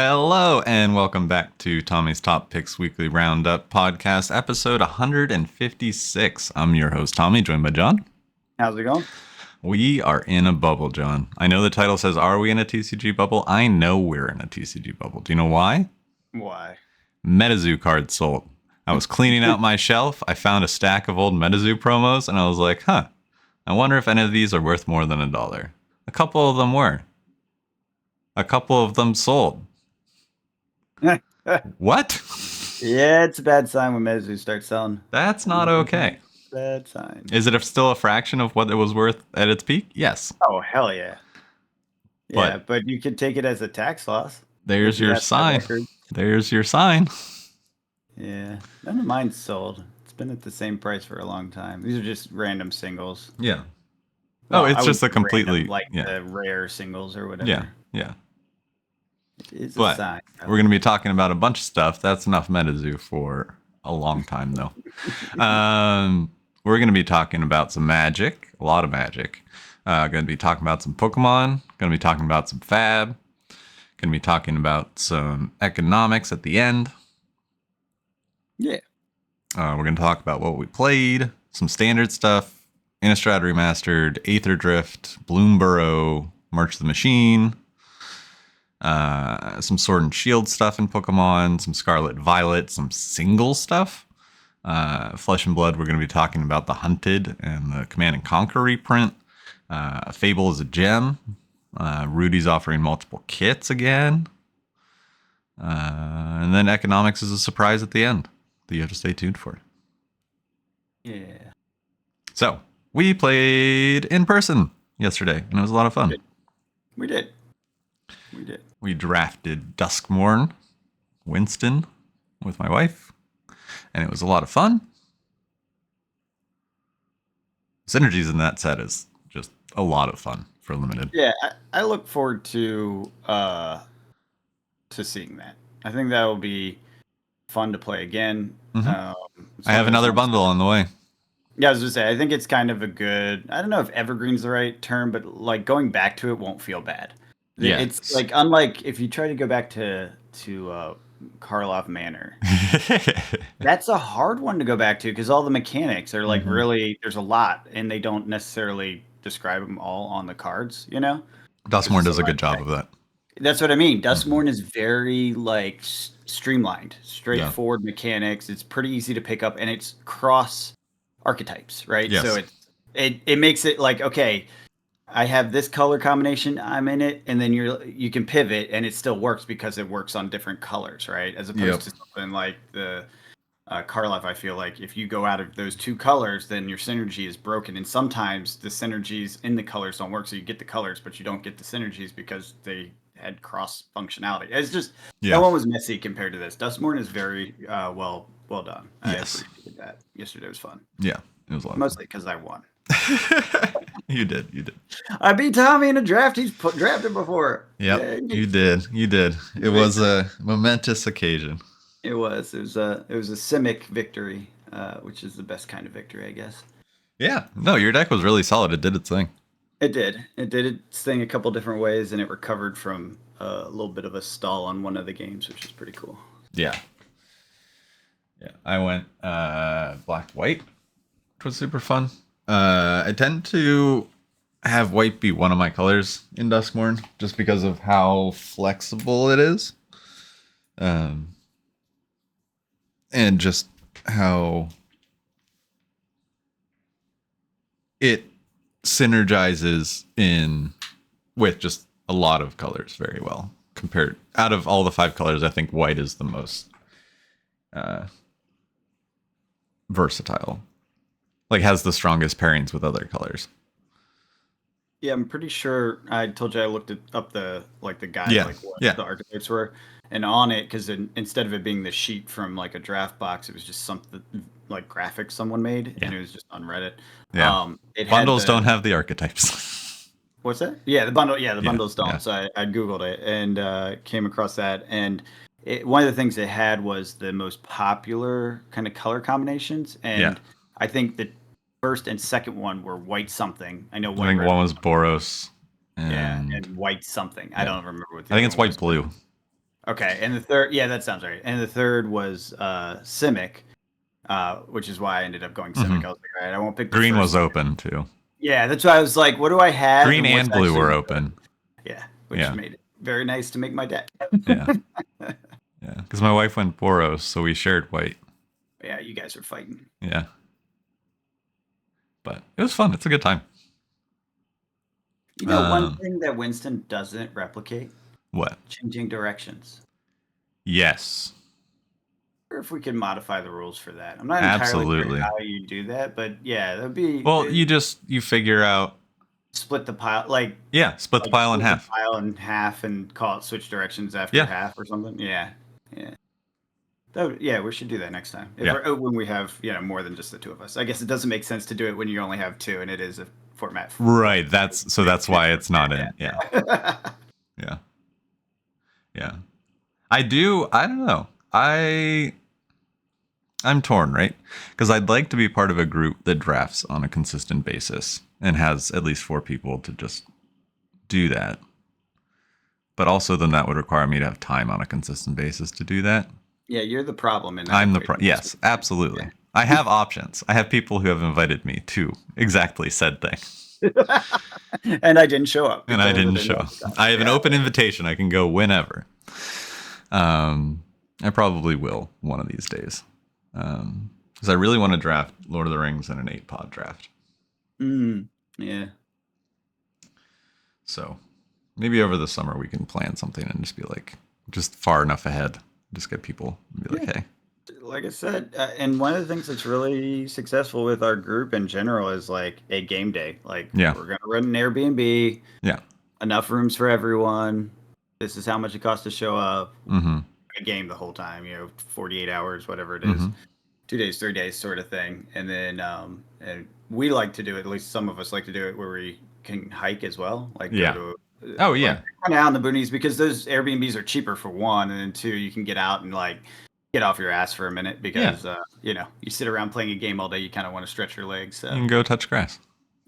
Hello and welcome back to Tommy's Top Picks Weekly Roundup podcast, episode 156. I'm your host, Tommy, joined by John. How's it going? We are in a bubble, John. I know the title says, "Are we in a TCG bubble?" I know we're in a TCG bubble. Do you know why? Why? MetaZoo cards sold. I was cleaning out my shelf. I found a stack of old MetaZoo promos, and I was like, I wonder if any of these are worth more than $1. A couple of them were. A couple of them sold. What? Yeah, it's a bad sign when MetaZoo starts selling. That's not okay. Bad sign. Is it still a fraction of what it was worth at its peak? Yes. Oh, hell yeah. Yeah, but you could take it as a tax loss. There's your sign. There's your sign. Yeah, none of mine's sold. It's been at the same price for a long time. These are just random singles. Yeah. Well, it's just a completely... the rare singles or whatever. Yeah. It is a sign. We're going to be talking about a bunch of stuff. That's enough MetaZoo for a long time, though. We're going to be talking about some Magic, a lot of Magic. Going to be talking about some Pokemon. Going to be talking about some Fab. Going to be talking about some economics at the end. Yeah. We're going to talk about what we played, some standard stuff, Innistrad Remastered, Aether Drift, Bloomburrow, March of the Machine, some Sword and Shield stuff in Pokemon, some Scarlet Violet, some single stuff. Flesh and Blood, we're going to be talking about the Hunted and the Command and Conquer reprint. Fable is a gem. Rudy's offering multiple kits again. And then Economics is a surprise at the end that you have to stay tuned for. Yeah. So, we played in person yesterday, and it was a lot of fun. We did. We drafted Duskmorn Winston with my wife, and it was a lot of fun. Synergies in that set is just a lot of fun for limited. Yeah, I look forward to seeing that. I think that will be fun to play again. I have another bundle on the way. Yeah, I was going to say, I think it's kind of a good, I don't know if evergreen's the right term, but like going back to it won't feel bad. Yeah. It's like, unlike if you try to go back to Karloff Manor, that's a hard one to go back to because all the mechanics are like really, there's a lot and they don't necessarily describe them all on the cards, you know? Duskmorn does a good job of that. That's what I mean. Duskmorn is very like streamlined, straightforward mechanics. It's pretty easy to pick up and it's cross archetypes, right? Yes. So it makes it like, okay, I have this color combination, I'm in it, and then you can pivot and it still works because it works on different colors, right? As opposed to something like the Karloff, I feel like if you go out of those two colors, then your synergy is broken. And sometimes the synergies in the colors don't work. So you get the colors, but you don't get the synergies because they had cross functionality. It's just, that one was messy compared to this. Duskmorn is very well done. I appreciated that. Yesterday was fun. Yeah, it was a lot. Mostly because I won. You did. I beat Tommy in a draft. He's drafted before. Yep, you did. It was a momentous occasion. It was a Simic victory, which is the best kind of victory, I guess. Yeah. No, your deck was really solid. It did its thing. It did. It did its thing a couple different ways, and it recovered from a little bit of a stall on one of the games, which is pretty cool. Yeah. I went black-white, which was super fun. I tend to have white be one of my colors in Duskmorn, just because of how flexible it is. And just how it synergizes with just a lot of colors very well. Compared, out of all the 5 colors, I think white is the most versatile. Like, has the strongest pairings with other colors. Yeah, I'm pretty sure I told you I looked up the guide, what the archetypes were. And on it, because instead of it being the sheet from like a draft box, it was just something like graphics someone made, and it was just on Reddit. Yeah, bundles don't have the archetypes. What's that? Yeah, the bundle. Yeah, the bundles don't. Yeah. So I googled it and came across that, and one of the things it had was the most popular kind of color combinations, and I think the first and second one were white something. I know. I think one was Boros. And white something. I don't remember what. I think it's white blue. Okay, and the third, yeah, that sounds right. And the third was Simic, which is why I ended up going Simic. Hmm. I was like, all right, I won't pick the Green was first. open too. Yeah, that's why I was like, what do I have Green and what's and blue actually were good? open. Yeah, which Yeah. made it very nice to make my deck. Yeah. Yeah. Because my wife went Boros, so we shared white. Yeah, you guys are fighting. Yeah. But it was fun. It's a good time. You know, one Um, thing that Winston doesn't replicate, what? changing directions. Yes. Or if we could modify the rules for that. I'm not entirely sure Absolutely. how you do that, but yeah, that'd be Well, you figure out, split the pile, like yeah, split the pile in split the half. pile in half and call it switch directions after Yeah. half or something. Yeah, yeah. Yeah, we should do that next time. Yeah. When we have more than just the two of us. I guess it doesn't make sense to do it when you only have two, and it is a format. Right. That's why it's not in. Yeah. Yeah. Yeah. Yeah. I don't know. I'm torn, right? Because I'd like to be part of a group that drafts on a consistent basis and has at least 4 people to just do that. But also, then that would require me to have time on a consistent basis to do that. Yeah, you're the problem in that. I'm the yes, absolutely. Yeah. I have options. I have people who have invited me to exactly said thing. And I didn't show up. And I didn't show up. I have an open invitation. I can go whenever. I probably will one of these days. Because I really want to draft Lord of the Rings in an 8-pod draft. Yeah. So maybe over the summer we can plan something and just be like, just far enough ahead. Just get people and be like, hey. Like I said, and one of the things that's really successful with our group in general is like a game day. Like, we're going to rent an Airbnb. Yeah. Enough rooms for everyone. This is how much it costs to show up. Mm-hmm. A game the whole time, 48 hours, whatever it is. 2 days, 3 days sort of thing. And then and we like to do it, at least some of us like to do it where we can hike as well. Like go to, oh yeah. Like, kind of out in the boonies, because those Airbnbs are cheaper for one, and then two, you can get out and like get off your ass for a minute because you sit around playing a game all day, you kind of want to stretch your legs. So. You can go touch grass.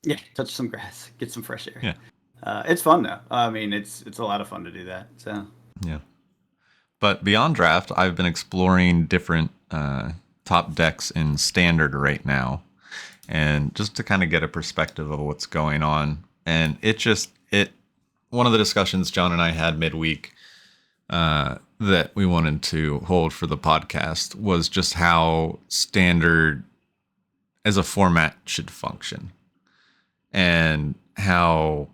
Yeah, touch some grass, get some fresh air. Yeah. It's fun though. I mean, it's a lot of fun to do that. So yeah. But beyond draft, I've been exploring different top decks in standard right now, and just to kind of get a perspective of what's going on. And one of the discussions John and I had midweek that we wanted to hold for the podcast was just how standard as a format should function, and how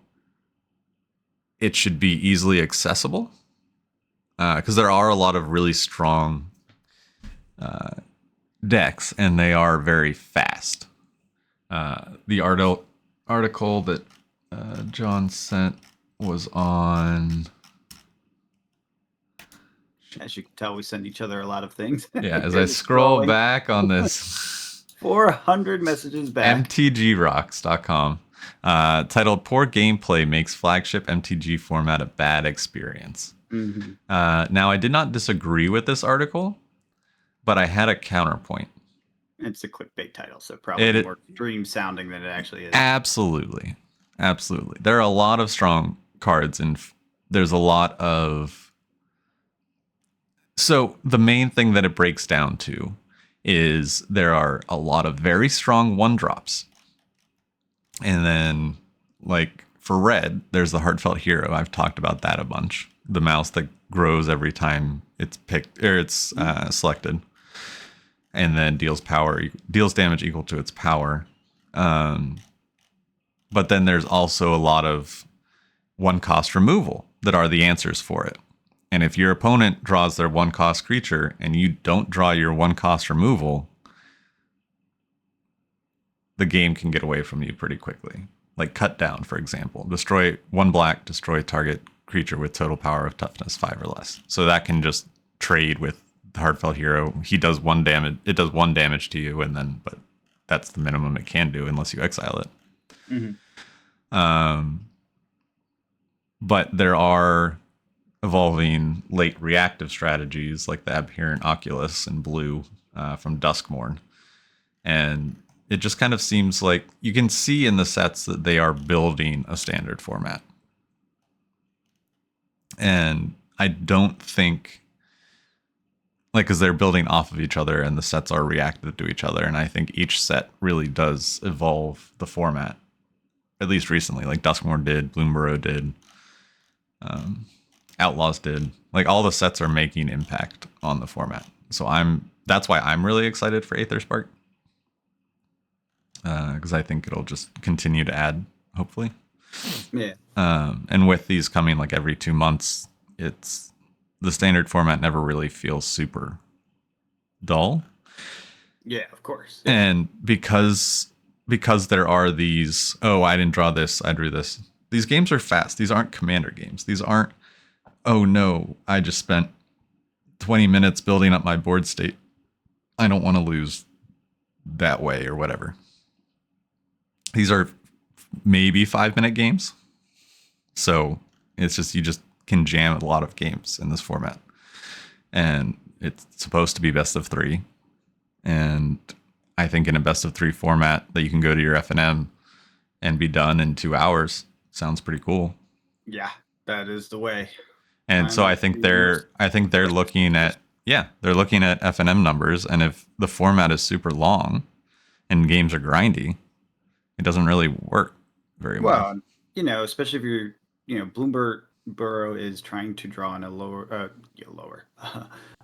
it should be easily accessible. Because there are a lot of really strong decks, and they are very fast. The article that John sent was on... As you can tell, we send each other a lot of things. Yeah, as I scroll back on this... 400 messages back. MTGRocks.com. Titled "Poor Gameplay Makes Flagship MTG Format a Bad Experience." Mm-hmm. Now, I did not disagree with this article, but I had a counterpoint. It's a clickbait title, so probably more dream sounding than it actually is. Absolutely. There are a lot of strong cards, and there's a lot of... So the main thing that it breaks down to is there are a lot of very strong 1-drops. And then, like, for red, there's the Heartfelt Hero. I've talked about that a bunch. The mouse that grows every time it's picked or it's selected, and then deals damage equal to its power. But then there's also a lot of 1-cost removal that are the answers for it. And if your opponent draws their 1-cost creature and you don't draw your 1-cost removal, the game can get away from you pretty quickly. Like Cut Down, for example. Destroy 1 black, destroy target creature with total power of toughness 5 or less. So that can just trade with the Heartfelt Hero. He does 1 damage. It does 1 damage to you, but that's the minimum it can do unless you exile it. Mm-hmm. But there are evolving late reactive strategies like the Abhorrent Oculus in blue from Duskmourn. And it just kind of seems like you can see in the sets that they are building a standard format. And I don't think like because they're building off of each other and the sets are reactive to each other, and I think each set really does evolve the format, at least recently. Like Duskmore did, Bloomborough did, Outlaws did. Like all the sets are making impact on the format, so that's why I'm really excited for Aether Spark, because I think it'll just continue to add, hopefully. Yeah. And with these coming like every 2 months, it's the standard format never really feels super dull. Yeah, of course. And because there are these, oh, I didn't draw this, I drew this. These games are fast. These aren't Commander games. These aren't, oh no, I just spent 20 minutes building up my board state. I don't want to lose that way or whatever. These are maybe 5-minute games. So it's just, you just can jam a lot of games in this format. And it's supposed to be best of 3. And I think in a best of 3 format that you can go to your FNM and be done in 2 hours sounds pretty cool. Yeah, that is the way. And so I think they're looking at FNM numbers, and if the format is super long and games are grindy, it doesn't really work very well. Well, especially if you're, Bloomborough is trying to draw in a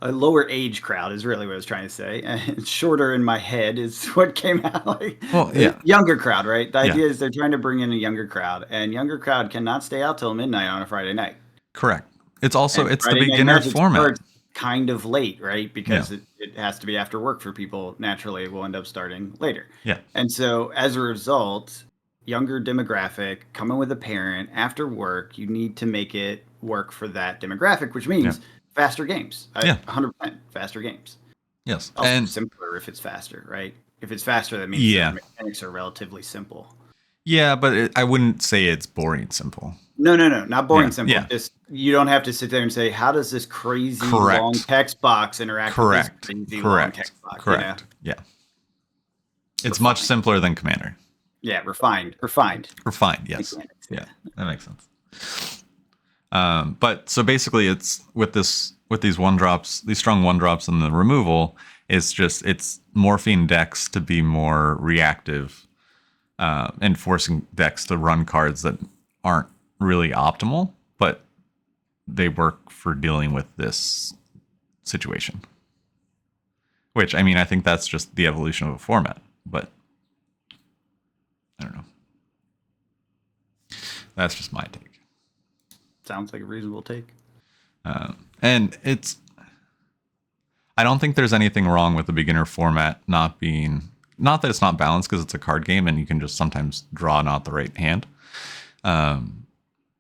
a lower age crowd is really what I was trying to say. And shorter in my head is what came out. Like, well, yeah, younger crowd, right? The idea is they're trying to bring in a younger crowd, and younger crowd cannot stay out till midnight on a Friday night. Correct. It's also, it's Friday the beginner format. Kind of late, right? Because it has to be after work for people. Naturally, will end up starting later. Yeah. And so as a result, younger demographic, coming with a parent after work, you need to make it work for that demographic, which means faster games. 100% faster games. Yes. Also and simpler if it's faster, right? If it's faster, that means the mechanics are relatively simple. Yeah, but I wouldn't say it's boring simple. No, not boring simple. Just you don't have to sit there and say, how does this crazy long text box interact with this crazy long text box? Correct. Yeah. It's much simpler than Commander. Yeah, refined. Yes. Yeah, that makes sense. But so basically, it's with these strong 1-drops and the removal. It's morphing decks to be more reactive, and forcing decks to run cards that aren't really optimal, but they work for dealing with this situation. Which, I mean, I think that's just the evolution of a format, but I don't know. That's just my take. Sounds like a reasonable take. And I don't think there's anything wrong with the beginner format not that it's not balanced, because it's a card game and you can just sometimes draw not the right hand.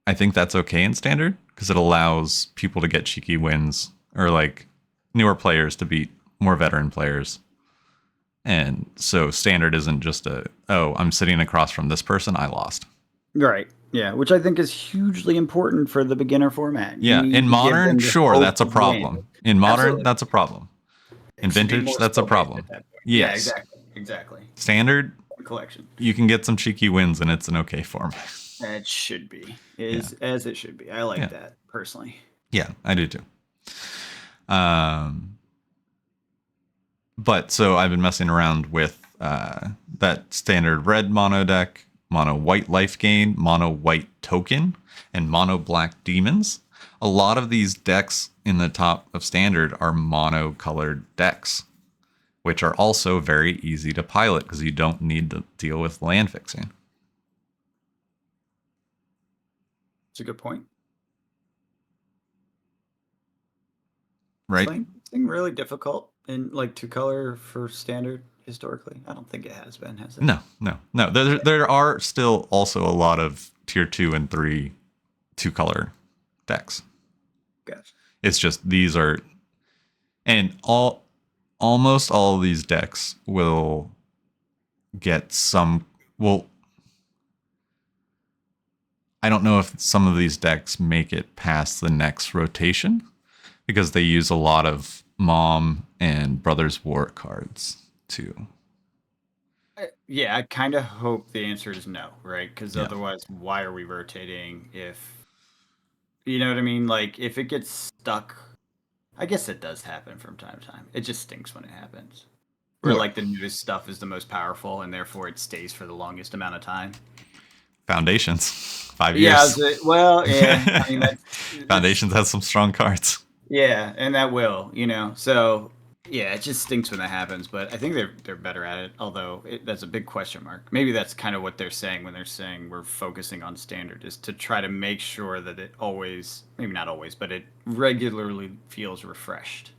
I think that's okay in standard, because it allows people to get cheeky wins, or like newer players to beat more veteran players. And so standard isn't just I'm sitting across from this person, I lost. Right. Yeah, which I think is hugely important for the beginner format. In modern, sure, that's a problem. In modern, that's a problem. In vintage, that's a problem. Yes. Yeah, exactly. Standard collection, you can get some cheeky wins, and it's an okay format. It should be. As it should be. I like that personally. Yeah, I do too. But so I've been messing around with that standard red mono deck, mono white life gain, mono white token, and mono black demons. A lot of these decks in the top of standard are mono colored decks, which are also very easy to pilot because you don't need to deal with land fixing. It's a good point. Right? Is thing really difficult in like 2-color for standard historically? I don't think it has been, has it? No. There are still also a lot of tier 2 and 3 2-color decks. Gotcha. It's just these are, and almost all of these decks will get some. Well, I don't know if some of these decks make it past the next rotation, because they use a lot of Mom and Brothers War cards too. Yeah, I kind of hope the answer is no, right? Because otherwise, why are we rotating if, you know what I mean? Like, if it gets stuck I guess it does happen from time to time. It just stinks when it happens. Where What? like the newest stuff is the most powerful, and therefore it stays for the longest amount of time. Foundations, 5 years. Yeah. Well, yeah. I mean, that's Foundations has some strong cards. yeah, and that will, So yeah, it just stinks when that happens. But I think they're better at it. Although that's a big question mark. Maybe that's kind of what they're saying when they're saying we're focusing on standard, is to try to make sure that it always, maybe not always, but it regularly feels refreshed.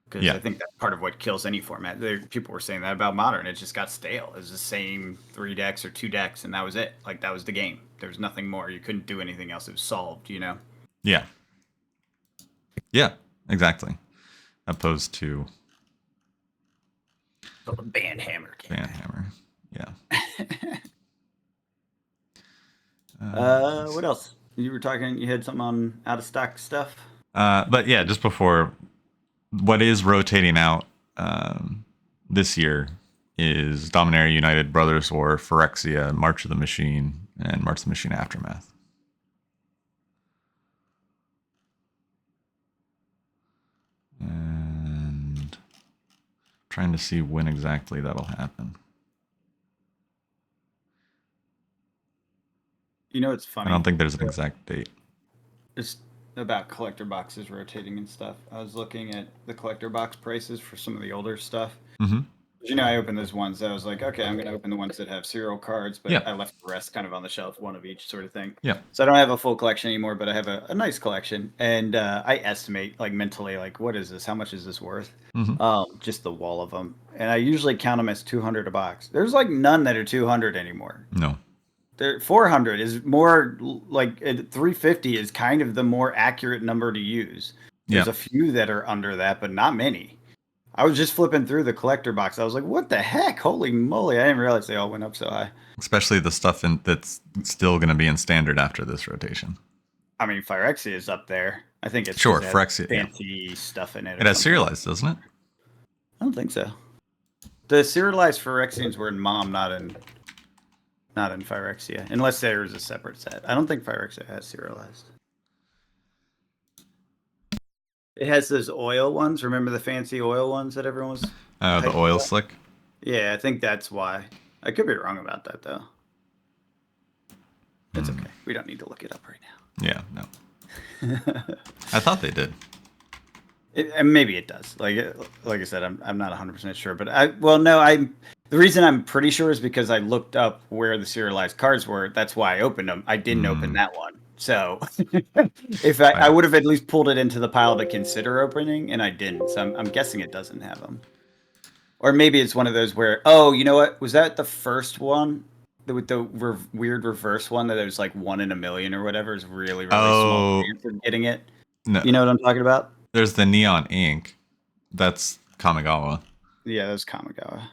Because Yeah. I think that's part of what kills any format. People were saying that about Modern. It just got stale. It was the same 3 decks or 2 decks, and that was it. Like, that was the game. There was nothing more. You couldn't do anything else. It was solved. Yeah. Yeah. Exactly. Opposed to So the band hammer game. Banhammer. Yeah. What else? You were talking, you had something on out of stock stuff? But yeah, just before, what is rotating out this year is Dominaria United, Brothers War, Phyrexia, March of the Machine, and March of the Machine Aftermath. And trying to see when exactly that'll happen. It's funny. I don't think there's an exact date. It's about collector boxes rotating and stuff. I was looking at the collector box prices for some of the older stuff. Mm-hmm. I opened those ones that I was like, okay, I'm going to open the ones that have serial cards, but Yeah. I left the rest kind of on the shelf, one of each sort of thing. Yeah. So I don't have a full collection anymore, but I have a nice collection. And I estimate, like, mentally, like, what is this? How much is this worth? Mm-hmm. Just the wall of them. And I usually count them as 200 a box. There's, like, none that are 200 anymore. No. 400 is more, like, 350 is kind of the more accurate number to use. There's a few that are under that, but not many. I was just flipping through the collector box. I was like, what the heck? Holy moly. I didn't realize they all went up so high. Especially the stuff that's still going to be in standard after this rotation. I mean, Phyrexia is up there. I think it's sure, Phyrexia. Fancy stuff in it. It has serialized, doesn't it? I don't think so. The serialized Phyrexians were in Mom, not in Phyrexia, unless there was a separate set. I don't think Phyrexia has serialized. It has those oil ones. Remember the fancy oil ones that everyone was... The oil slick? Yeah, I think that's why. I could be wrong about that, though. It's okay. We don't need to look it up right now. Yeah, no. I thought they did. And maybe it does. Like I said, I'm not 100% sure. But the reason I'm pretty sure is because I looked up where the serialized cards were. That's why I opened them. I didn't open that one. So if I would have at least pulled it into the pile to consider opening, and I didn't. So I'm guessing it doesn't have them. Or maybe it's one of those where, oh, you know what? Was that the first one? With the weird reverse one that it was like 1 in a million or whatever is really, really small chance of getting it? No. You know what I'm talking about? There's the neon ink. That's Kamigawa. Yeah, that's Kamigawa.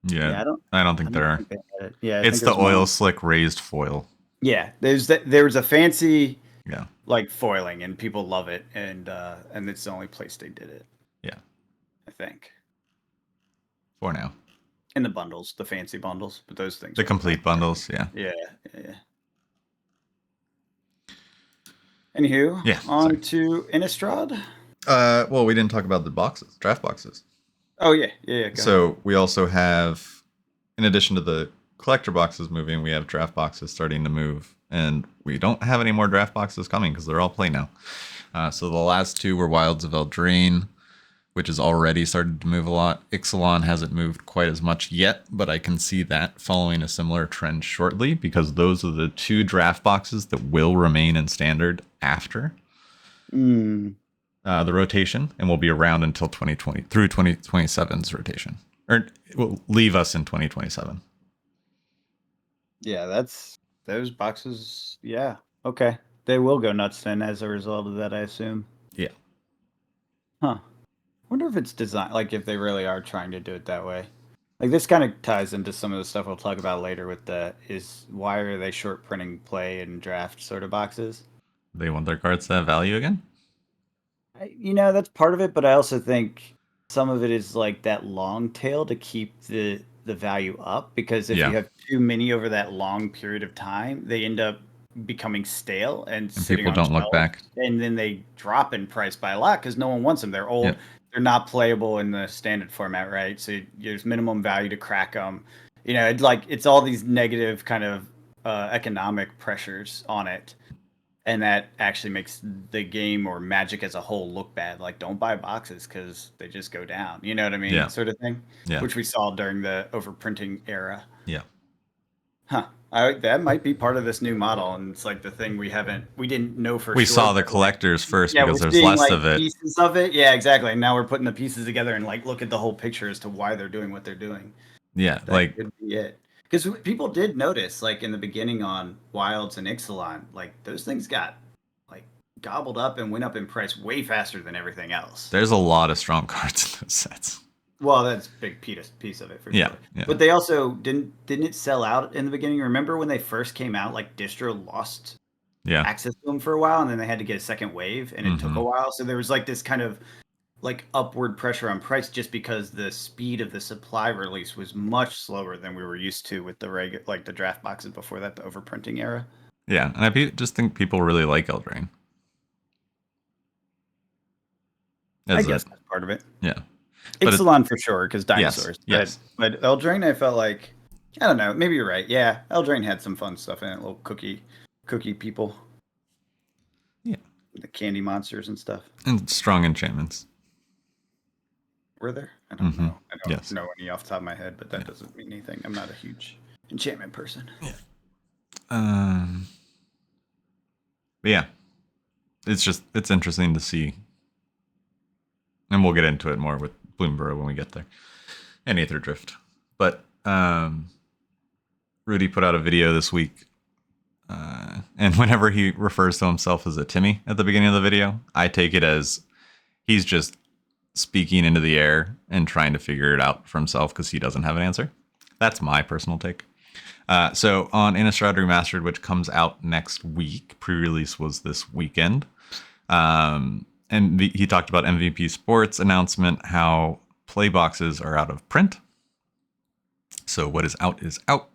Yeah, I don't think there are. Yeah, it's the oil slick raised foil. Yeah, there was a fancy Yeah. like foiling, and people love it, and it's the only place they did it. Yeah. I think. For now. In the bundles, the fancy bundles, but those things. The complete bundles, yeah. Yeah. Anywho, on to Innistrad. Well, we didn't talk about the boxes, draft boxes. Oh yeah. So we also have, in addition to the collector boxes moving, we have draft boxes starting to move, and we don't have any more draft boxes coming because they're all play now. So the last two were Wilds of Eldraine, which has already started to move a lot. Ixalan hasn't moved quite as much yet, but I can see that following a similar trend shortly because those are the two draft boxes that will remain in standard after the rotation, and will be around until 2020 through 2027's rotation, or it will leave us in 2027. Yeah, that's those boxes. Yeah, okay, they will go nuts then as a result of that, I assume. Yeah. Huh. Wonder if it's designed, like if they really are trying to do it that way. Like this kind of ties into some of the stuff we'll talk about later with why are they short printing play and draft sort of boxes? They want their cards to have value again? That's part of it, but I also think some of it is like that long tail to keep the value up, because if you have too many over that long period of time, they end up becoming stale and And sitting people on don't look shelves, back. and then they drop in price by a lot because no one wants them. They're Yeah. old. They're not playable in the standard format, right? So there's minimum value to crack them. You know, it's all these negative kind of economic pressures on it, and that actually makes the game or Magic as a whole look bad. Like, don't buy boxes because they just go down. You know what I mean? Yeah. Sort of thing. Yeah. Which we saw during the overprinting era. Yeah. Huh. That might be part of this new model, and it's like the thing we didn't know for We sure. saw the But collectors first yeah, because we're there's seeing less like of it. pieces of it. Yeah, exactly. And now we're putting the pieces together and like look at the whole picture as to why they're doing what they're doing. Yeah. That could be it. Because people did notice, like in the beginning on Wilds and Ixalan, like those things got like gobbled up and went up in price way faster than everything else. There's a lot of strong cards in those sets. Well, that's a big piece of it for Yeah. sure. Yeah. But they also didn't it sell out in the beginning? Remember when they first came out, like Distro lost Yeah. access to them for a while, and then they had to get a second wave, and it took a while. So there was like this kind of like upward pressure on price just because the speed of the supply release was much slower than we were used to with the like the draft boxes before that, the overprinting era. Yeah. And just think people really like Eldraine. I guess that's part of it. Yeah. Ixalan for sure, because dinosaurs. Yes. But Eldraine, I felt like, I don't know, maybe you're right. Yeah, Eldraine had some fun stuff in it, little cookie people. Yeah. The candy monsters and stuff. And strong enchantments. Were there? I don't know. I don't Yes. know any off the top of my head, but that doesn't mean anything. I'm not a huge enchantment person. Yeah. But yeah. It's interesting to see. And we'll get into it more with Bloomburrow when we get there. And Aether Drift. But Rudy put out a video this week. And whenever he refers to himself as a Timmy at the beginning of the video, I take it as he's just speaking into the air and trying to figure it out for himself because he doesn't have an answer. That's my personal take. So on Innistrad Remastered, which comes out next week, pre-release was this weekend. And he talked about MVP Sports announcement, how play boxes are out of print. So what is out is out.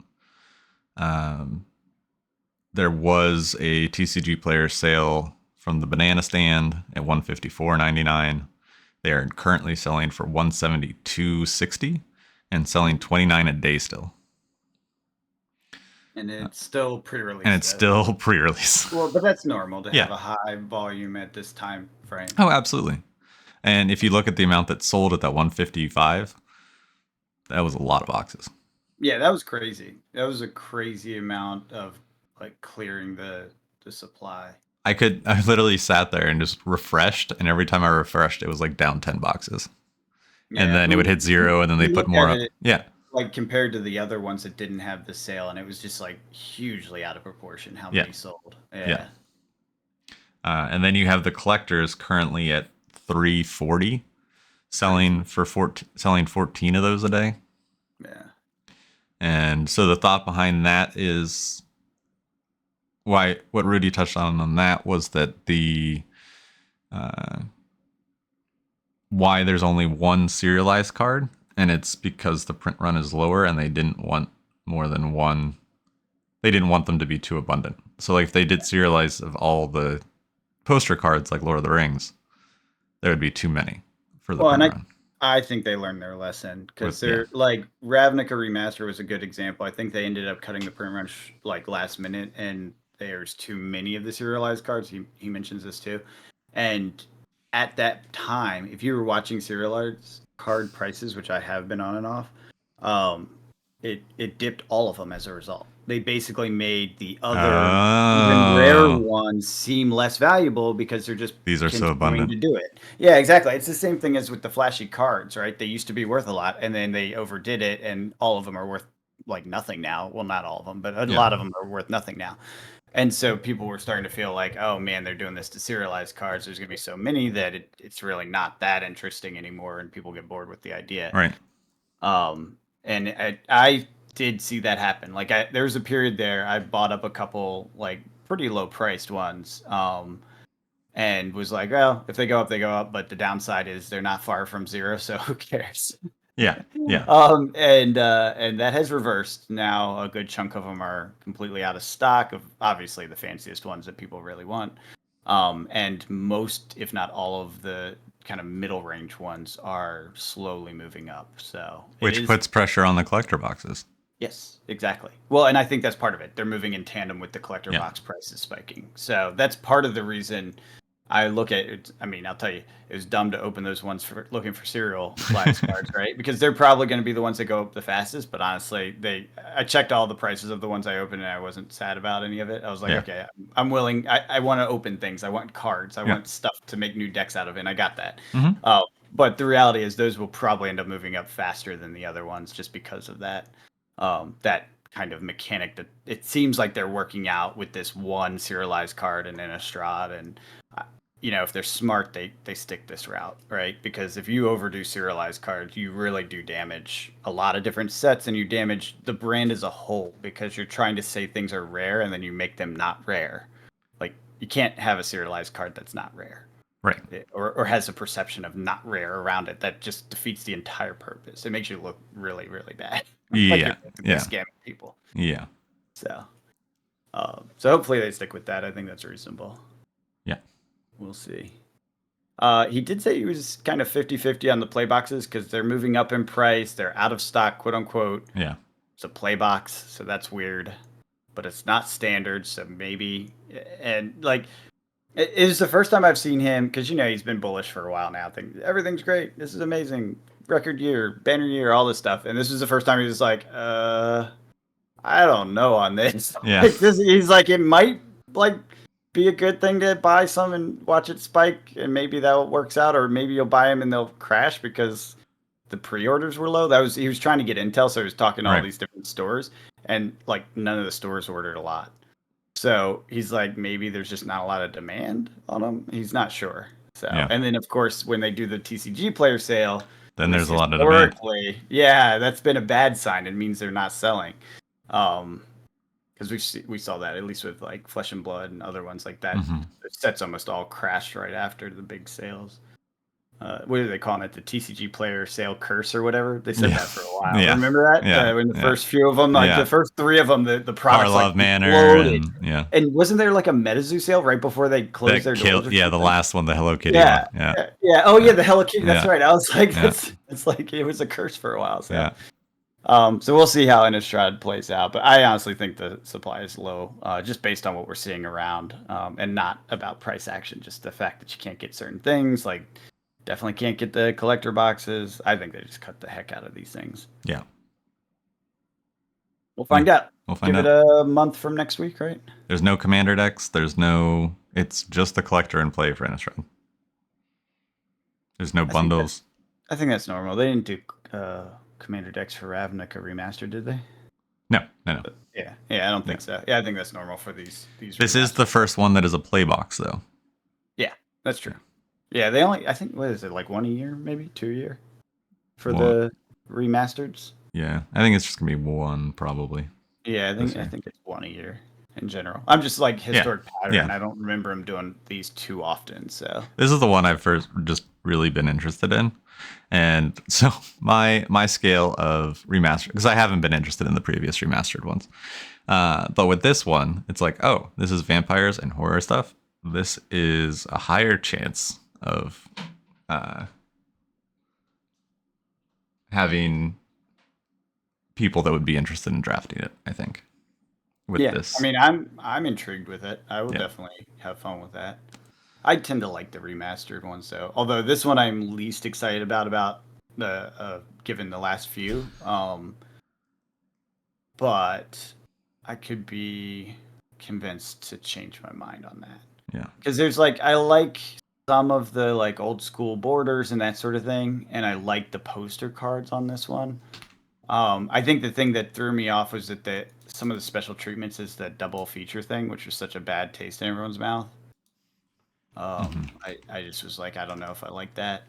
There was a TCG player sale from the banana stand at $154.99. They are currently selling for $172.60 and selling 29 a day still. And it's still pre-release. And it's still pre-release. Well, but that's normal to have a high volume at this time frame. Oh, absolutely. And if you look at the amount that sold at that 155, that was a lot of boxes. Yeah, that was crazy. That was a crazy amount of like clearing the supply. I literally sat there and just refreshed, and every time I refreshed, it was like down 10 boxes. Yeah, and then it would hit 0, and then they put more up. Yeah. Like compared to the other ones that didn't have the sale, and it was just like hugely out of proportion how many sold. Yeah. And then you have the collectors currently at $340, selling 14 of those a day. Yeah. And so the thought behind that is what Rudy touched on that was that the why there's only one serialized card, and it's because the print run is lower and they didn't want more than one. They didn't want them to be too abundant. So like if they did serialize of all the poster cards like Lord of the Rings, there would be too many for the print run. I think they learned their lesson because they're like Ravnica Remaster was a good example. I think they ended up cutting the print run like last minute, and there's too many of the serialized cards. He mentions this too. And at that time, if you were watching serialized card prices, which I have been on and off, it dipped all of them as a result. They basically made the other even rare ones seem less valuable because they're just these are so abundant to do it. Yeah, exactly. It's the same thing as with the flashy cards, right? They used to be worth a lot, and then they overdid it, and all of them are worth like nothing now. Well, not all of them, but a lot of them are worth nothing now. And so people were starting to feel like, oh man, they're doing this to serialized cards. There's going to be so many that it's really not that interesting anymore, and people get bored with the idea. Right. And I did see that happen. Like there was a period there I bought up a couple like pretty low priced ones, and was like, well, if they go up, they go up. But the downside is they're not far from 0, so who cares? Yeah. Yeah. And that has reversed. Now a good chunk of them are completely out of stock of obviously the fanciest ones that people really want. And most, if not all of the kind of middle range ones are slowly moving up. So it Which is. puts pressure on the collector boxes. Yes, exactly. Well, and I think that's part of it. They're moving in tandem with the collector Yeah. box prices spiking. So that's part of the reason I look at it. I mean, I'll tell you, it was dumb to open those ones for looking for serial flags cards, right? Because they're probably going to be the ones that go up the fastest. But honestly, I checked all the prices of the ones I opened and I wasn't sad about any of it. I was like, Yeah. okay, I'm willing. I want to open things. I want cards. I Yeah. want stuff to make new decks out of it. And I got that. Mm-hmm. But the reality is those will probably end up moving up faster than the other ones just because of that. That kind of mechanic that it seems like they're working out with this one serialized card and Innistrad. And if they're smart, they stick this route, right? Because if you overdo serialized cards, you really do damage a lot of different sets, and you damage the brand as a whole because you're trying to say things are rare and then you make them not rare. Like you can't have a serialized card that's not rare. Right. Or has a perception of not rare around it. That just defeats the entire purpose. It makes you look really, really bad. Like Yeah. you're Yeah. scamming people. Yeah. So hopefully they stick with that. I think that's reasonable. Yeah. We'll see. He did say he was kind of 50-50 on the play boxes because they're moving up in price. They're out of stock, quote unquote. Yeah. It's a play box, so that's weird. But it's not standard, so maybe. And like, it is the first time I've seen him because he's been bullish for a while now. Think everything's great. This is amazing. Record year, banner year, all this stuff. And this is the first time he was like, I don't know on this. Yeah. He's like, it might like be a good thing to buy some and watch it spike, and maybe that works out, or maybe you'll buy them and they'll crash because the pre-orders were low. He was trying to get intel, so he was talking to all these different stores, and like none of the stores ordered a lot. So he's like, maybe there's just not a lot of demand on them. He's not sure. So, and then of course, when they do the TCG player sale, then there's a lot of demand. Yeah, that's been a bad sign. It means they're not selling. Because we saw that at least with like Flesh and Blood and other ones like that. Mm-hmm. The sets almost all crashed right after the big sales. What are they calling it? The TCG player sale curse or whatever? They said that for a while. Yeah. Remember that? Yeah. When the first few of them, like the first three of them, the products Karlov like Manor exploded. And wasn't there like a MetaZoo sale right before they closed their doors? Yeah, the last one, the Hello Kitty one. Yeah. Oh yeah, the Hello Kitty. That's right. I was like, it's like it was a curse for a while. So. So we'll see how Innistrad plays out, but I honestly think the supply is low, just based on what we're seeing around, and not about price action. Just the fact that you can't get certain things, like definitely can't get the collector boxes. I think they just cut the heck out of these things. Yeah, we'll find out. Give it a month from next week, right? There's no commander decks. It's just the collector in play for Innistrad. There's no bundles. I think that's normal. They didn't do commander decks for Ravnica remastered, did they? No. But yeah, I don't think so. Yeah, I think that's normal for these. This is the first one that is a play box, though. Yeah, that's true. Yeah, they only, I think, what is it, like 1 a year, maybe 2 a year for the remasters? Yeah, I think it's just gonna be one probably. Yeah, I think it's 1 a year in general. I'm just like historic pattern. Yeah. I don't remember them doing these too often. So this is the one I've first just really been interested in. And so my scale of remaster, because I haven't been interested in the previous remastered ones, but with this one, it's like, oh, this is vampires and horror stuff. This is a higher chance of having people that would be interested in drafting it, I think. With this, I mean, I'm intrigued with it. I will definitely have fun with that. I tend to like the remastered ones, though. Although this one I'm least excited about the given the last few. But I could be convinced to change my mind on that. Yeah, because there's like I like some of the like old school borders and that sort of thing, and I like the poster cards on this one. I think the thing that threw me off was that some of the special treatments is the double feature thing, which was such a bad taste in everyone's mouth. I just was like, I don't know if I like that.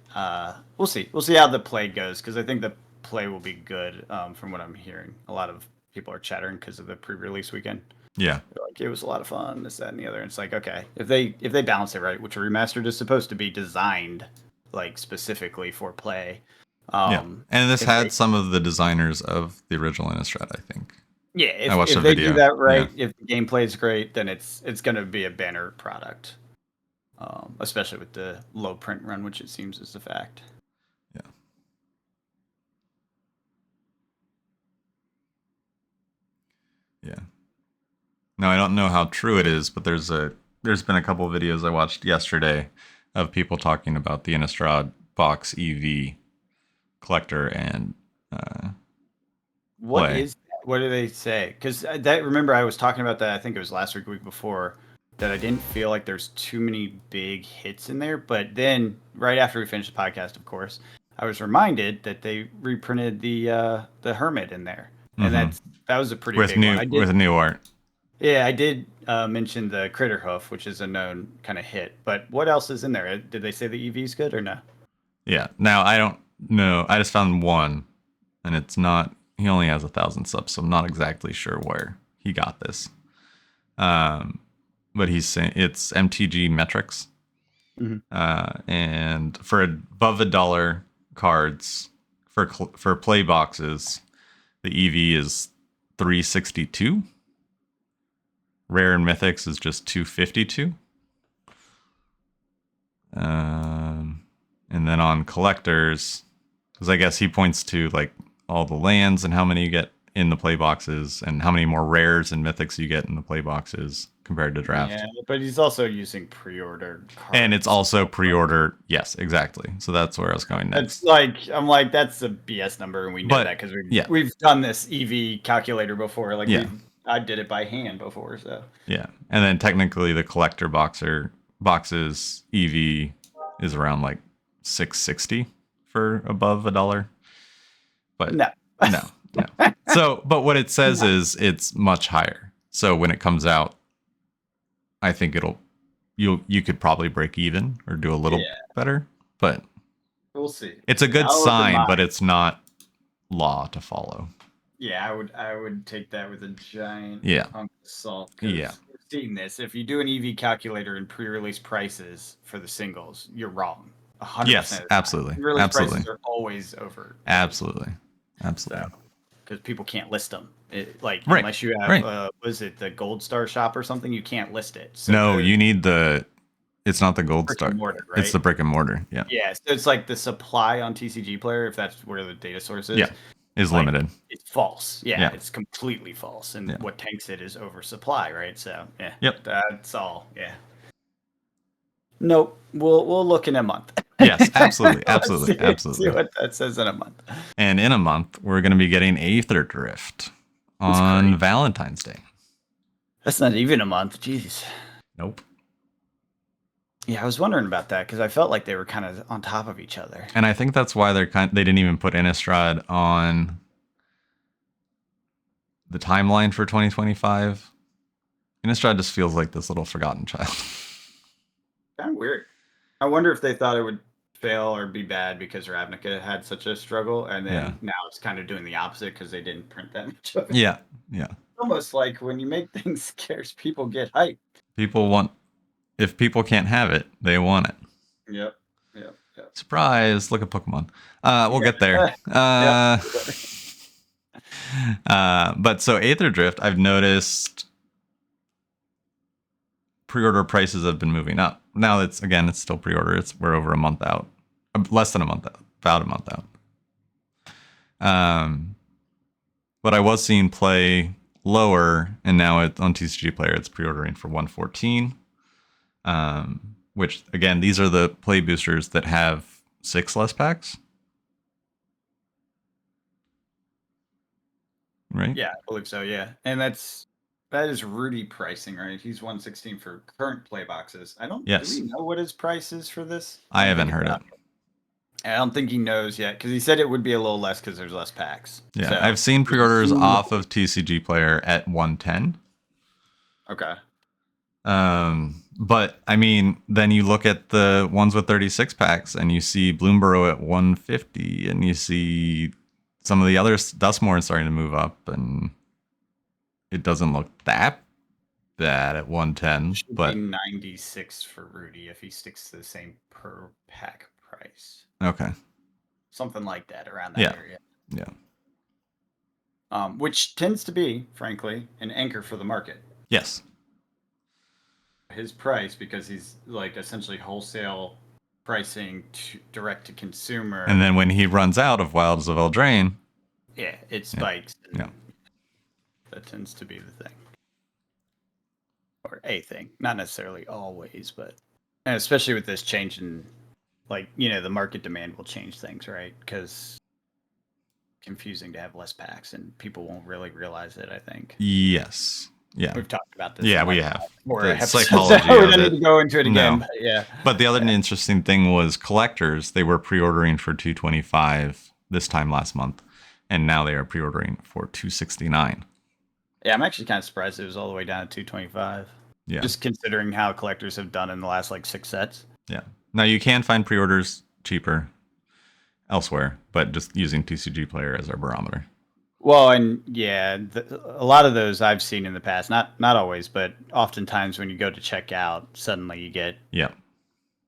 We'll see. We'll see how the play goes, because I think the play will be good. From what I'm hearing, a lot of people are chattering because of the pre-release weekend. Yeah, they're like, it was a lot of fun, this, that, and the other. And it's like, okay, if they balance it right, which a remastered is supposed to be designed like specifically for play, Yeah, and this If had they, some of the designers of the original Innistrad, I think. yeah, I watched if a they do video. that Yeah. right, if the gameplay is great, then it's going to be a banner product. Especially with the low print run, which it seems is the fact. Yeah. Yeah. Now I don't know how true it is, but there's been a couple of videos I watched yesterday of people talking about the Innistrad box EV collector and What play. is that? What do they say? Because that remember I was talking about that. I think it was last week before, that I didn't feel like there's too many big hits in there. But then right after we finished the podcast, of course, I was reminded that they reprinted the Hermit in there, and Mm-hmm. that was a pretty big one. With new art. Yeah, I did mention the Critter Hoof, which is a known kind of hit. But what else is in there? Did they say the EV's good or no? Yeah. Now I don't know. I just found one, and it's not. He only has 1,000 subs, so I'm not exactly sure where he got this. But he's saying it's MTG metrics, Mm-hmm. and for above $1 cards for play boxes, the EV is 362. Rare and mythics is just 252. And then on collectors, because I guess he points to like all the lands and how many you get in the play boxes and how many more rares and mythics you get in the play boxes compared to draft. Yeah, but he's also using pre-order cards. And it's also pre-order. Yes, exactly. So that's where I was going next. It's like I'm like that's a BS number, and we know that because we've done this EV calculator before. Like I did it by hand before, so yeah. And then technically the collector boxes EV is around like 660 for above $1. But no. So, but what it says is it's much higher. So when it comes out, I think you could probably break even or do a little better, but we'll see. It's a good sign, but it's not law to follow. Yeah, I would take that with a giant hunk of salt. Yeah. We've seen this. If you do an EV calculator and pre-release prices for the singles, you're wrong. 100%. Yes, absolutely. Pre-release prices are always over. Absolutely. Because people can't list them. Unless you have, was it the Gold Star shop or something, you can't list it. So no, you need it's not the Gold Star. Mortar, right? It's the brick and mortar. Yeah. Yeah. So it's like the supply on TCG Player, if that's where the data source is. Yeah. Is limited. It's false. Yeah, it's completely false. And what tanks it is oversupply, right? So yeah. Yep. That's all. Yeah. Nope. We'll look in a month. Yes, absolutely. Absolutely. See what that says in a month. And in a month, we're going to be getting Aether Drift on Valentine's Day. That's not even a month. Jeez. Nope. Yeah, I was wondering about that because I felt like they were kind of on top of each other. And I think that's why they didn't even put Innistrad on the timeline for 2025. Innistrad just feels like this little forgotten child. Kind of weird. I wonder if they thought it would fail or be bad because Ravnica had such a struggle, and then now it's kind of doing the opposite because they didn't print that much of it. Yeah. Almost like when you make things scarce, people get hyped. If people can't have it, they want it. Yep. Surprise! Look at Pokemon. We'll get there. But so Aether Drift, I've noticed pre-order prices have been moving up. Now it's still pre-order. We're over a month out, less than a month out, about a month out. But I was seeing play lower, and now on TCG Player it's pre-ordering for 114. Which again, these are the play boosters that have 6 less packs. Right? Yeah, I believe so. Yeah, and that is Rudy pricing, right? He's 116 for current play boxes. Do we know what his price is for this? I haven't heard it. I don't think he knows yet because he said it would be a little less because there's less packs. Yeah, so, I've seen pre-orders off of TCG Player at 110. Okay. But I mean, then you look at the ones with 36 packs and you see Bloomborough at 150 and you see some of the other Dustmore starting to move up, and it doesn't look that bad at 110. Should but be 96 for Rudy if he sticks to the same per pack price. Okay. something like that around that Yeah. area. Yeah. Which tends to be, frankly, an anchor for the market. Yes. His price, because he's like essentially wholesale pricing direct to consumer. And then when he runs out of Wilds of Eldraine, yeah, it spikes. Yeah. That tends to be the thing. Or a thing. Not necessarily always, but and especially with this change in, like, the market demand will change things, right? Because confusing to have less packs and people won't really realize it, I think. Yes. Yeah. We've talked about this. Yeah, we have. The psychology we of don't it. need to go into it again. No. But yeah. But the other interesting thing was collectors. They were pre-ordering for $225 this time last month, and now they are pre-ordering for $269. Yeah, I'm actually kind of surprised it was all the way down to $225. Yeah. Just considering how collectors have done in the last like 6 sets. Yeah. Now you can find pre-orders cheaper elsewhere, but just using TCG Player as our barometer. Well, and yeah, a lot of those I've seen in the past. Not always, but oftentimes when you go to check out, suddenly you get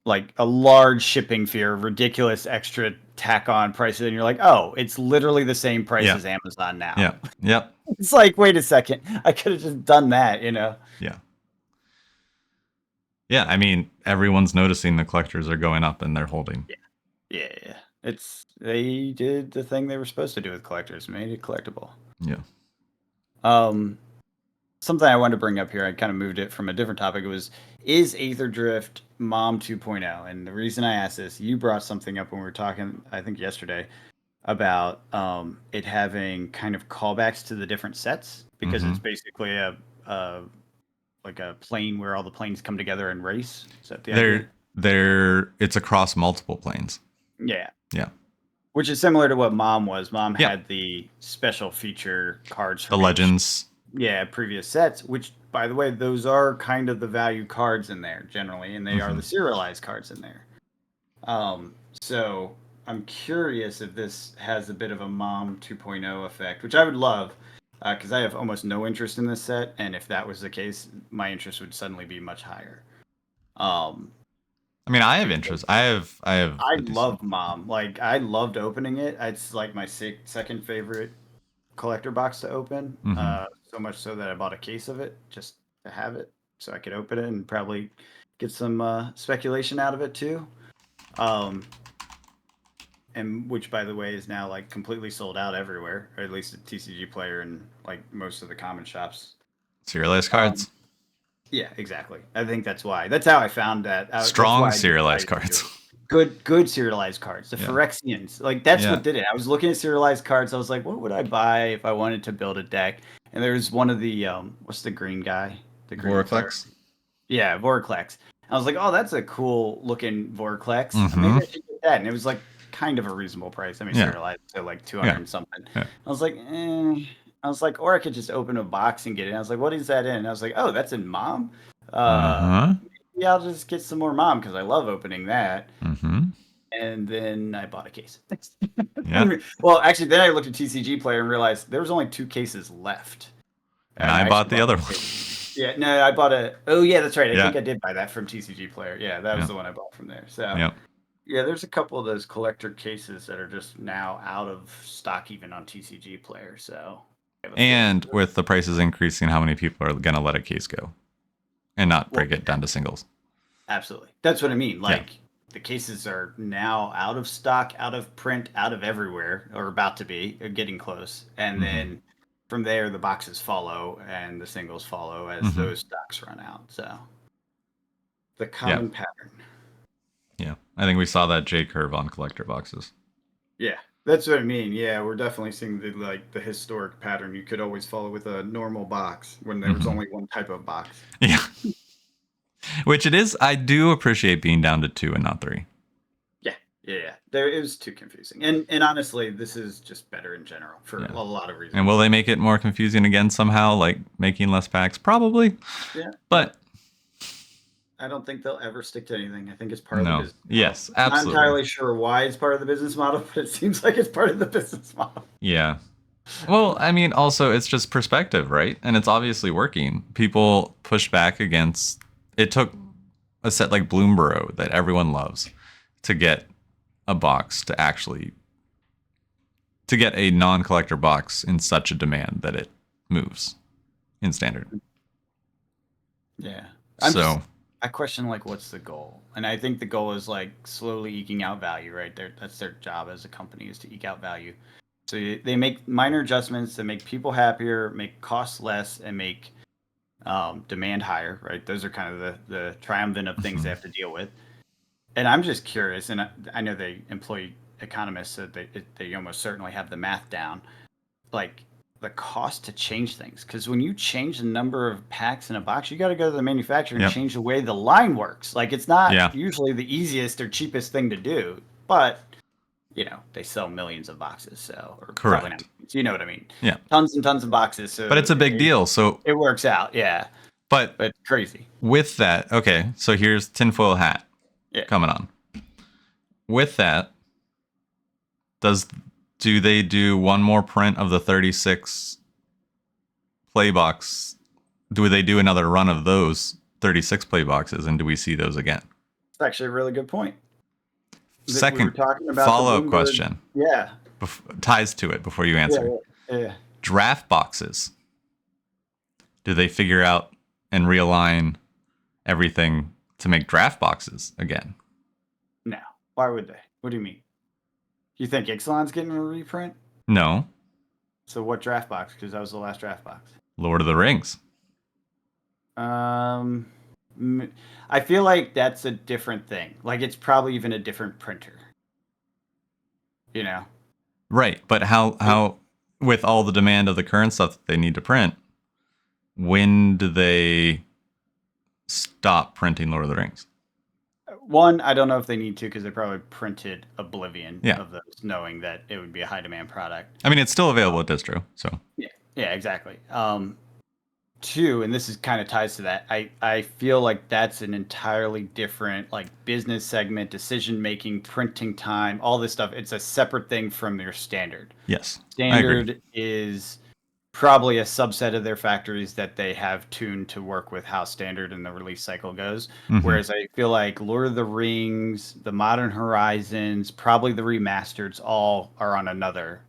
like a large shipping fee, or ridiculous extra tack on prices, and you're like, oh, it's literally the same price as Amazon now. Yeah. Yep. It's like, wait a second, I could have just done that, Yeah. Yeah, I mean, everyone's noticing the collectors are going up and they're holding. Yeah. They did the thing they were supposed to do with collectors, made it collectible. Yeah. Something I wanted to bring up here, I kind of moved it from a different topic. It was, is Aether Drift Mom 2.0? And the reason I asked this, you brought something up when we were talking, I think yesterday, about it having kind of callbacks to the different sets, because it's basically a plane where all the planes come together and race. Is that the idea? It's across multiple planes. Yeah. Yeah. Which is similar to what Mom was. Mom had the special feature cards from the Legends. Previous sets, which, by the way, those are kind of the value cards in there generally, and they are the serialized cards in there. So I'm curious if this has a bit of a Mom 2.0 effect, which I would love, because I have almost no interest in this set, and if that was the case, my interest would suddenly be much higher. I mean, I have interest. I love Mom. Like, I loved opening it. It's like my second favorite collector box to open. So much so that I bought a case of it just to have it, so I could open it and probably get some speculation out of it too. And which, by the way, is now like completely sold out everywhere, or at least a TCG Player and like most of the common shops. Serialized cards. Yeah, exactly. I think that's why. That's how I found that. Strong serialized cards. Good serialized cards. The Phyrexians. Like, that's what did it. I was looking at serialized cards. I was like, what would I buy if I wanted to build a deck? And there's one of the, what's the green guy? The green Voraclex? Yeah, Voraclex. I was like, oh, that's a cool looking Voraclex. Maybe I should get that. And it was like kind of a reasonable price. I mean, serialized to like 200 and something. I was like, or I could just open a box and get it. And I was like, what is that in? And I was like, oh, that's in Mom? Maybe I'll just get some more Mom, because I love opening that. And then I bought a case. Well, actually, then I looked at TCG Player and realized there was only 2 cases left. And I bought the other one. Yeah, no, I bought oh, yeah, that's right. I think I did buy that from TCG Player. Yeah, that was the one I bought from there. So, yeah, there's a couple of those collector cases that are just now out of stock, even on TCG Player. So, and with the prices increasing, how many people are going to let a case go and not break it down to singles? Absolutely. That's what I mean. Like, the cases are now out of stock, out of print, out of everywhere, or about to be, getting close. And then from there, the boxes follow and the singles follow as those stocks run out. So, the common pattern. Yeah. I think we saw that J curve on collector boxes. Yeah. That's what I mean. Yeah, we're definitely seeing the historic pattern you could always follow with a normal box when there was only one type of box. Yeah. Which it is. I do appreciate being down to 2 and not 3. Yeah. It was too confusing. And honestly, this is just better in general for a lot of reasons. And will they make it more confusing again somehow, like making less packs? Probably. Yeah. But I don't think they'll ever stick to anything. I think it's part of the business model. Yes, absolutely. I'm not entirely sure why it's part of the business model, but it seems like it's part of the business model. Yeah. Well, I mean, also, it's just perspective, right? And it's obviously working. People push back against... It took a set like Bloomborough that everyone loves to get a box to actually to get a non-collector box in such a demand that it moves in standard. Yeah. So I question like what's the goal? And I think the goal is like slowly eking out value, right? That's their job as a company is to eke out value. So they make minor adjustments that make people happier, make costs less, and make demand higher, right? Those are kind of the triumvirate of things they have to deal with. And I'm just curious, and I know they employ economists, so they almost certainly have the math down. Like the cost to change things, because when you change the number of packs in a box, you got to go to the manufacturer and yep. change the way the line works. Like it's not Yeah. usually the easiest or cheapest thing to do, but they sell millions of boxes, so or probably not. Correct. You know what I mean? Yeah. Tons and tons of boxes, so But it's a big deal. So it works out, yeah. but But it's crazy. with that, okay, so here's tinfoil hat Yeah. coming on. With that, do they do one more print of the 36 play box? Do they do another run of those 36 play boxes, and do we see those again? It's actually a really good point. We were Second talking about follow-up the Bloomberg. question. Yeah. Ties to it before you answer. Yeah. Draft boxes. Do they figure out and realign everything to make draft boxes again? No. Why would they? What do you mean? You think Ixalan's getting a reprint? No. So what draft box? Because that was the last draft box. Lord of the Rings. I feel like that's a different thing. Like it's probably even a different printer. Right, but how with all the demand of the current stuff that they need to print, when do they stop printing Lord of the Rings? One, I don't know if they need to because they probably printed Oblivion Yeah. of those, knowing that it would be a high demand product. I mean, it's still available at distro, so. Yeah, exactly. Two, and this is kind of ties to that. I feel like that's an entirely different like business segment, decision making, printing time, all this stuff. It's a separate thing from your standard. Yes. Standard is probably a subset of their factories that they have tuned to work with how standard and the release cycle goes. Mm-hmm. Whereas I feel like Lord of the Rings, the Modern Horizons, probably the remasters, all are on another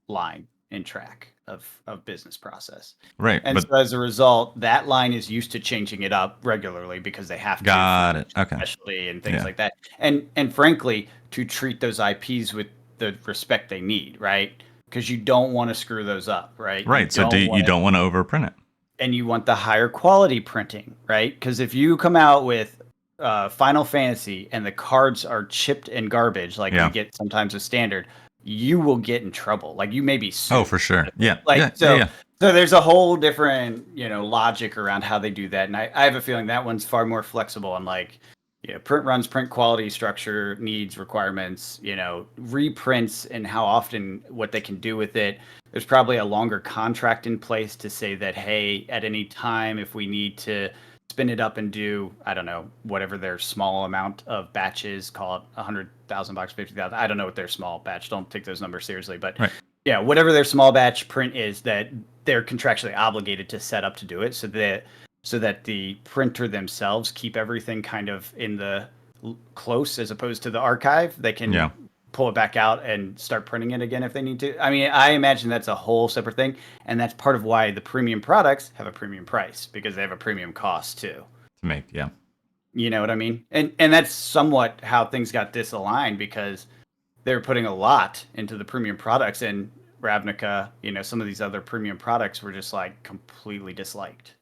line in track of business process. Right. And but so as a result, that line is used to changing it up regularly because they have to got it. Okay. specialty and things like that. And frankly, to treat those IPs with the respect they need, right? Because you don't want to screw those up, right? Right. So you don't want to overprint it. And you want the higher quality printing, right? Because if you come out with Final Fantasy and the cards are chipped and garbage, like we get sometimes a standard, you will get in trouble. Like you may be sued. Oh, for sure. Yeah. So there's a whole different, logic around how they do that. And I have a feeling that one's far more flexible on like, print runs, print quality, structure, needs, requirements, reprints and how often, what they can do with it. There's probably a longer contract in place to say that, hey, at any time, if we need to spin it up and do, I don't know, whatever their small amount of batches, call it 100,000 bucks, 50,000. I don't know what their small batch. Don't take those numbers seriously, but yeah, whatever their small batch print is, that they're contractually obligated to set up to do it, so that the printer themselves keep everything kind of in the close as opposed to the archive. They can pull it back out and start printing it again if they need to. I mean, I imagine that's a whole separate thing, and that's part of why the premium products have a premium price, because they have a premium cost too. To make, You know what I mean? And that's somewhat how things got disaligned, because they're putting a lot into the premium products, and Ravnica, some of these other premium products were just like completely disliked.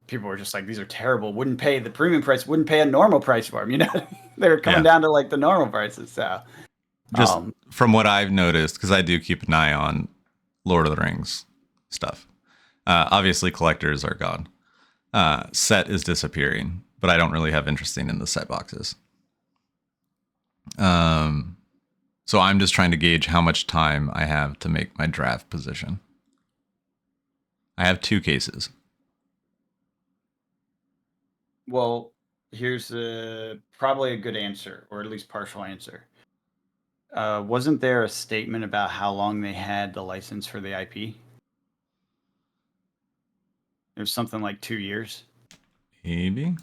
People were just like, these are terrible. Wouldn't pay the premium price. Wouldn't pay a normal price for them. They were coming down to like the normal prices. So, just from what I've noticed, because I do keep an eye on Lord of the Rings stuff. Obviously, collectors are gone. Set is disappearing, but I don't really have interest in the set boxes. So I'm just trying to gauge how much time I have to make my draft position. I have 2 cases. Well, here's probably a good answer, or at least partial answer. Wasn't there a statement about how long they had the license for the IP? It was something like 2 years. Maybe.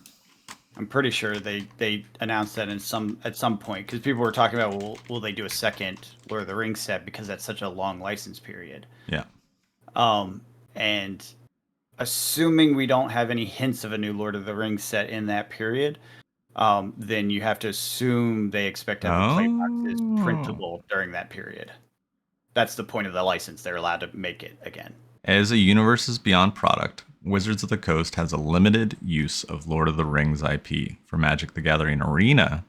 I'm pretty sure they announced that at some point because people were talking about will they do a second Lord of the Rings set because that's such a long license period. Yeah. And assuming we don't have any hints of a new Lord of the Rings set in that period, then you have to assume they expect to have the play boxes printable during that period. That's the point of the license. They're allowed to make it again. As a Universes Beyond product, Wizards of the Coast has a limited use of Lord of the Rings IP for Magic the Gathering Arena.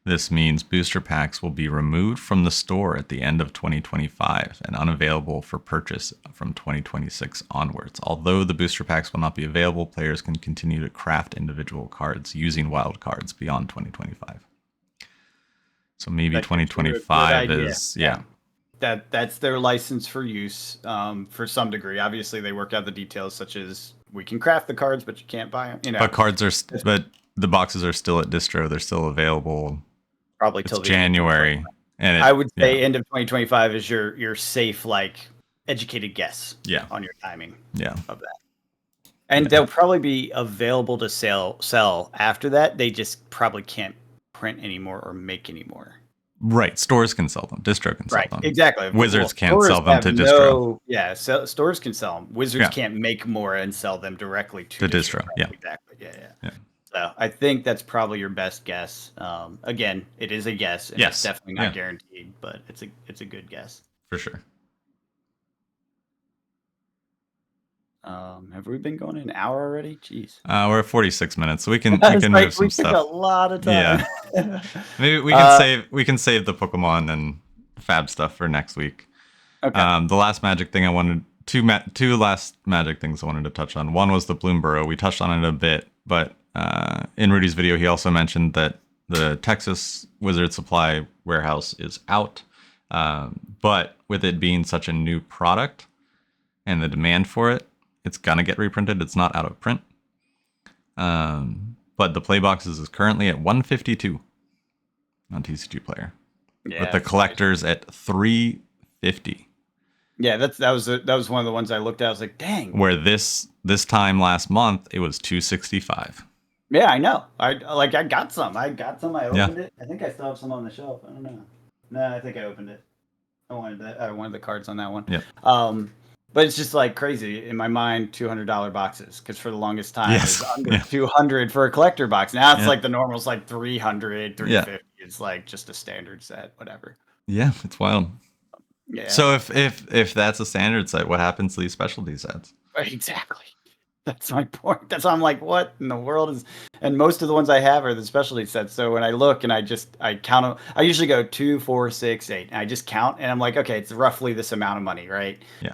This means booster packs will be removed from the store at the end of 2025 and unavailable for purchase from 2026 onwards. Although the booster packs will not be available, players can continue to craft individual cards using wild cards beyond 2025. So maybe That gives you a good 2025 idea. is, yeah. That's their license for use for some degree. Obviously, they work out the details, such as we can craft the cards, but you can't buy them. You know, But cards are, but the boxes are still at distro. They're still available. probably It's till the January, and I would say end of 2025 is your safe, like educated guess. Yeah. On your timing. Yeah. Of that, and they'll probably be available to sell after that. They just probably can't print anymore or make anymore. Right. Stores can sell them. Distro can sell them. Exactly. Wizards can't sell them to distro. Stores can sell them. Wizards can't make more and sell them directly to distro. Right? Yeah. Exactly. Yeah. So I think that's probably your best guess. Again, it is a guess. And It's definitely not guaranteed, but it's a good guess. For sure. Have we been going an hour already? Jeez. We're at 46 minutes, so we can move some stuff. We took a lot of time. Yeah. Maybe we can save the Pokemon and Fab stuff for next week. Okay. The last Magic thing I wanted two last Magic things I wanted to touch on. One was the Bloomborough. We touched on it a bit, but in Rudy's video, he also mentioned that the Texas Wizard Supply warehouse is out. But with it being such a new product and the demand for it, it's gonna get reprinted. It's not out of print. But the Playboxes is currently at 152 on TCG Player, with the collectors at 350. Yeah, that was one of the ones I looked at. I was like, dang. Where this time last month it was 265. Yeah, I know. I got some. I opened it. I think I still have some on the shelf. I don't know. No, I think I opened it. I wanted the cards on that one. Yeah. But it's just like crazy in my mind. $200 boxes, because for the longest time it was under 200 for a collector box. Now it's like the normal is like 300, 350. It's like just a standard set, whatever. Yeah, it's wild. Yeah. So if that's a standard set, what happens to these specialty sets? Exactly. That's my point. That's why I'm like, what in the world is? And most of the ones I have are the specialty sets. So when I look and I count them, I usually go 2, 4, 6, 8. And I just count, and I'm like, okay, it's roughly this amount of money, right? Yeah.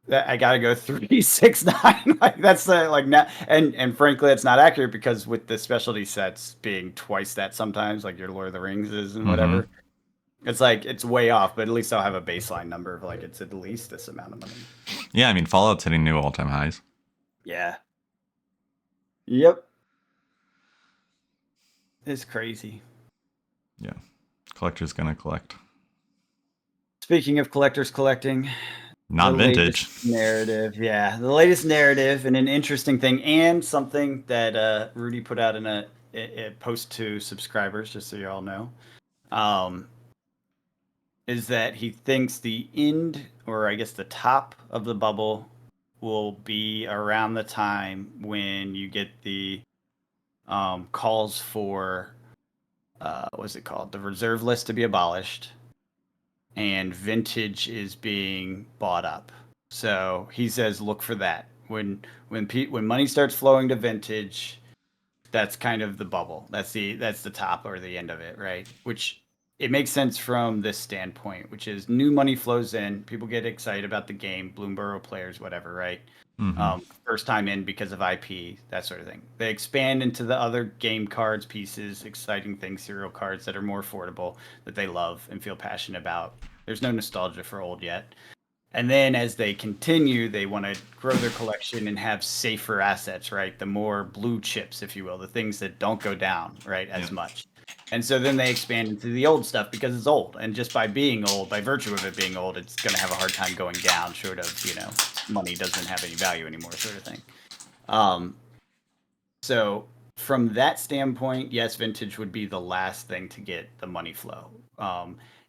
I gotta go 3, 6, 9. Like that's the now. And frankly, that's not accurate, because with the specialty sets being twice that sometimes, like your Lord of the Rings is and whatever. It's like it's way off, but at least I'll have a baseline number of like it's at least this amount of money. Yeah, I mean Fallout's hitting new all-time highs. Yeah. Yep. It's crazy. Yeah. Collector's gonna collect. Speaking of collectors collecting, not vintage narrative. Yeah, the latest narrative, and an interesting thing, and something that Rudy put out in a post to subscribers, just so you all know, is that he thinks the end, or I guess the top of the bubble, will be around the time when you get the calls for what's it called, the reserve list to be abolished, and vintage is being bought up. So he says, look for that. When money starts flowing to vintage, that's kind of the bubble. That's the top or the end of it, right? Which it makes sense from this standpoint, which is new money flows in, people get excited about the game, Bloomborough players, whatever, right? First time in because of IP, that sort of thing. They expand into the other game cards, pieces, exciting things, serial cards that are more affordable, that they love and feel passionate about. There's no nostalgia for old yet. And then as they continue, they want to grow their collection and have safer assets, right? The more blue chips, if you will, the things that don't go down, right, as much. And so then they expand into the old stuff because it's old. And just by being old, by virtue of it being old, it's going to have a hard time going down, short of, money doesn't have any value anymore, sort of thing. So from that standpoint, yes, vintage would be the last thing to get the money flow.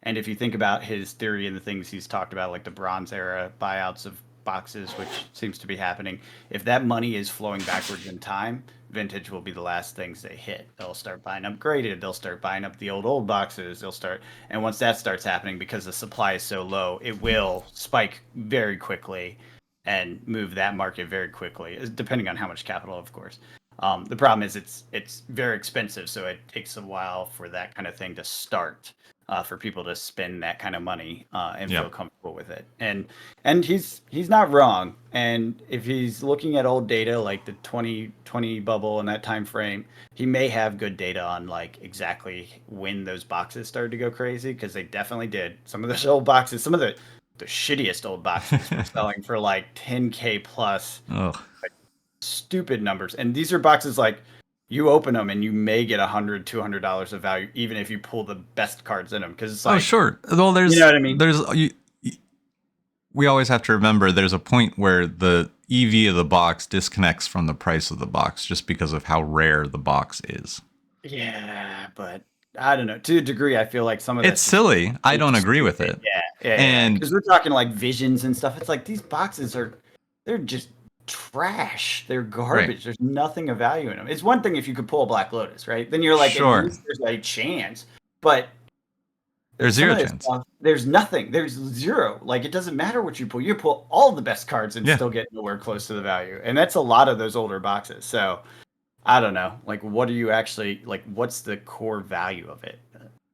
And if you think about his theory and the things he's talked about, like the Bronze Era buyouts of boxes, which seems to be happening, if that money is flowing backwards in time, vintage will be the last things they hit. They'll start buying upgraded. They'll start buying up the old boxes. They'll start, and once that starts happening, because the supply is so low, it will spike very quickly and move that market very quickly, depending on how much capital, of course. The problem is it's very expensive, so it takes a while for that kind of thing to start, for people to spend that kind of money and feel comfortable with it. And he's not wrong. And if he's looking at old data like the 2020 bubble and that time frame, he may have good data on like exactly when those boxes started to go crazy, because they definitely did. Some of those old boxes, some of the shittiest old boxes were selling for like 10K plus. Ugh. Stupid numbers. And these are boxes like you open them and you may get $100-$200 of value even if you pull the best cards in them, because it's like, oh sure, well there's, you know what I mean, we always have to remember there's a point where the EV of the box disconnects from the price of the box just because of how rare the box is. Yeah, but I don't know, to a degree I feel like some of it's silly. I don't agree with it. Yeah, and because we're talking like visions and stuff. It's like these boxes they're just trash. They're garbage. Right. There's nothing of value in them. It's one thing if you could pull a Black Lotus, right? Then you're like, sure, at least there's a chance. But there's zero chance. There's nothing. There's zero. Like, it doesn't matter what you pull. You pull all the best cards and still get nowhere close to the value. And that's a lot of those older boxes. So I don't know. Like, what are you actually like? What's the core value of it?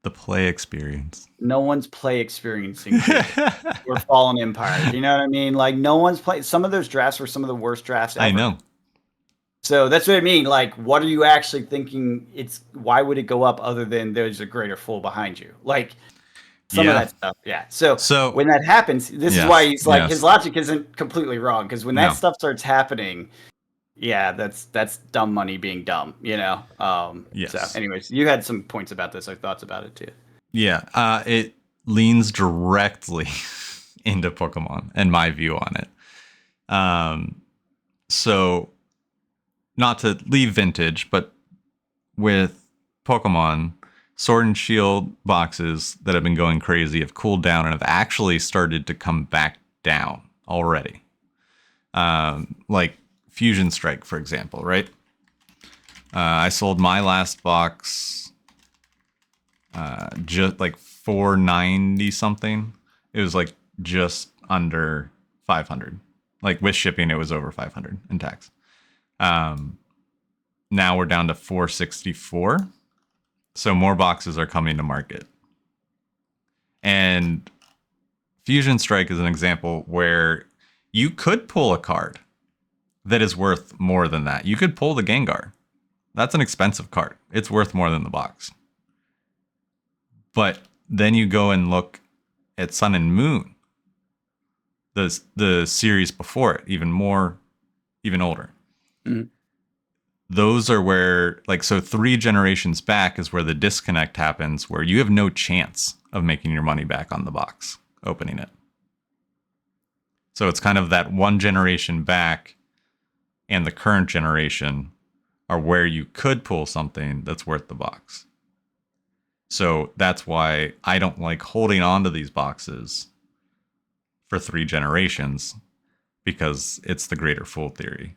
The play experience. No one's play experiencing. We're Fallen Empire. You know what I mean? Like, no one's playing. Some of those drafts were some of the worst drafts ever. I know. So that's what I mean. Like, what are you actually thinking? Why would it go up other than there's a greater fool behind you? Like, some of that stuff. Yeah. So when that happens, this is why he's like, his logic isn't completely wrong. Because when that stuff starts happening, yeah, that's dumb money being dumb, you know? Yes. So anyways, you had some points about this or thoughts about it too. Yeah. It leans directly into Pokemon and my view on it. So not to leave vintage, but with Pokemon, Sword and Shield boxes that have been going crazy have cooled down and have actually started to come back down already. Like Fusion Strike, for example, right? I sold my last box just like $490 something. It was like just under 500. Like with shipping, it was over 500 in tax. Now we're down to 464. So more boxes are coming to market. And Fusion Strike is an example where you could pull a card that is worth more than that. You could pull the Gengar. That's an expensive card. It's worth more than the box. But then you go and look at Sun and Moon, the series before it, even older. Mm-hmm. Those are where, like, so 3 generations back is where the disconnect happens, where you have no chance of making your money back on the box, opening it. So it's kind of that 1 generation back and the current generation are where you could pull something that's worth the box. So that's why I don't like holding on to these boxes for 3 generations, because it's the greater fool theory.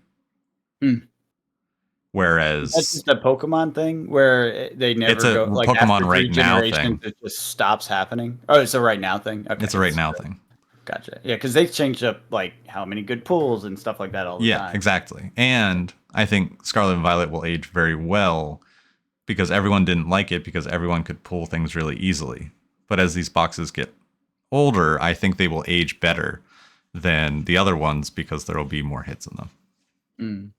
Whereas that's just a Pokemon thing where they never go like Pokemon right now thing. It just stops happening. Oh, it's a right now thing. Okay, it's a right now thing. Gotcha. Yeah, because they changed up like how many good pulls and stuff like that all the time. Yeah, exactly. And I think Scarlet and Violet will age very well because everyone didn't like it because everyone could pull things really easily. But as these boxes get older, I think they will age better than the other ones because there will be more hits in them.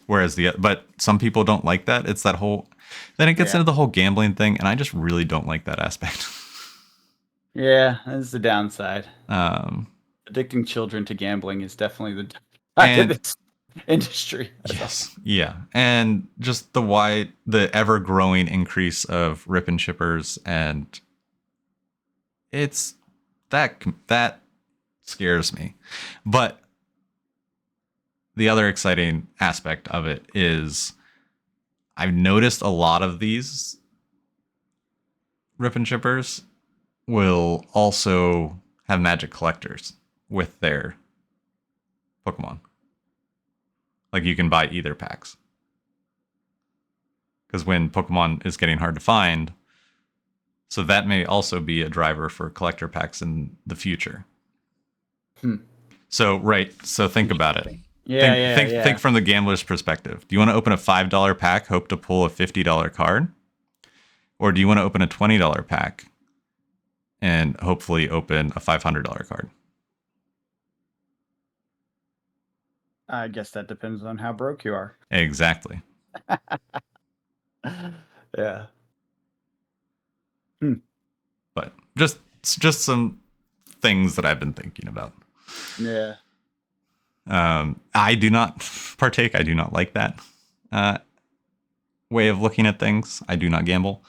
Whereas but some people don't like that. It's that whole, then it gets into the whole gambling thing, and I just really don't like that aspect. Yeah, that's the downside. Addicting children to gambling is definitely the and, of this industry. Yes, yeah, and just the ever-growing increase of rip and shippers, and it's that scares me. But the other exciting aspect of it is I've noticed a lot of these rip and shippers will also have magic collectors with their Pokemon. Like you can buy either packs. Because when Pokemon is getting hard to find, so that may also be a driver for collector packs in the future. So think about it. Think from the gambler's perspective. Do you want to open a $5 pack, hope to pull a $50 card? Or do you want to open a $20 pack and hopefully open a $500 card? I guess that depends on how broke you are. Exactly. Yeah. But just some things that I've been thinking about. Yeah. I do not partake. I do not like that way of looking at things. I do not gamble.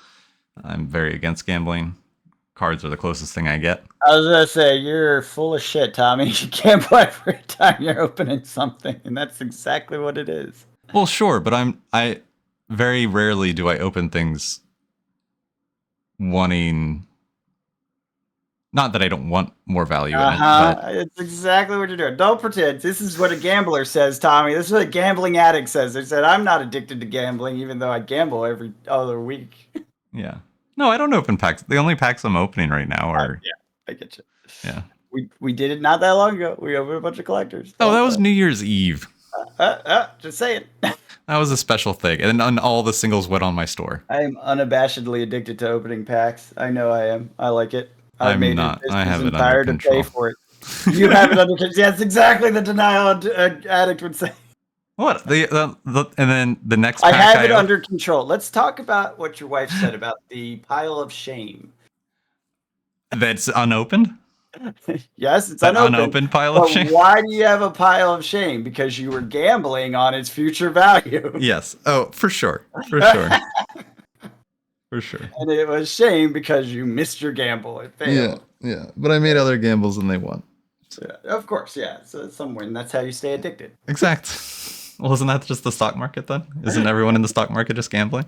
I'm very against gambling. Cards are the closest thing I get. I was gonna say, you're full of shit, Tommy. You gamble every time you're opening something, and that's exactly what it is. Well, sure, but I very rarely do I open things wanting. Not that I don't want more value in it, but it's exactly what you're doing. Don't pretend. This is what a gambler says, Tommy. This is what a gambling addict says. They said, I'm not addicted to gambling, even though I gamble every other week. Yeah. No, I don't open packs. The only packs I'm opening right now are... Yeah, I get you. Yeah. We did it not that long ago. We opened a bunch of collectors. Oh, that was New Year's Eve. Just saying. That was a special thing. And all the singles went on my store. I am unabashedly addicted to opening packs. I know I am. I like it. I'm not. I have it under control. To pay for it. You have it under control. That's exactly the denial addict would say. What? And then the next I pack have it under control. Let's talk about what your wife said about the pile of shame. That's unopened? Yes, it's unopened. Unopened pile of shame? Why do you have a pile of shame? Because you were gambling on its future value. Yes. Oh, for sure. For sure. For sure. And it was shame because you missed your gamble. It failed. Yeah. But I made other gambles and they won. So, yeah, of course, yeah. So some win. That's how you stay addicted. Exactly. Well, isn't that just the stock market then? Isn't everyone in the stock market just gambling?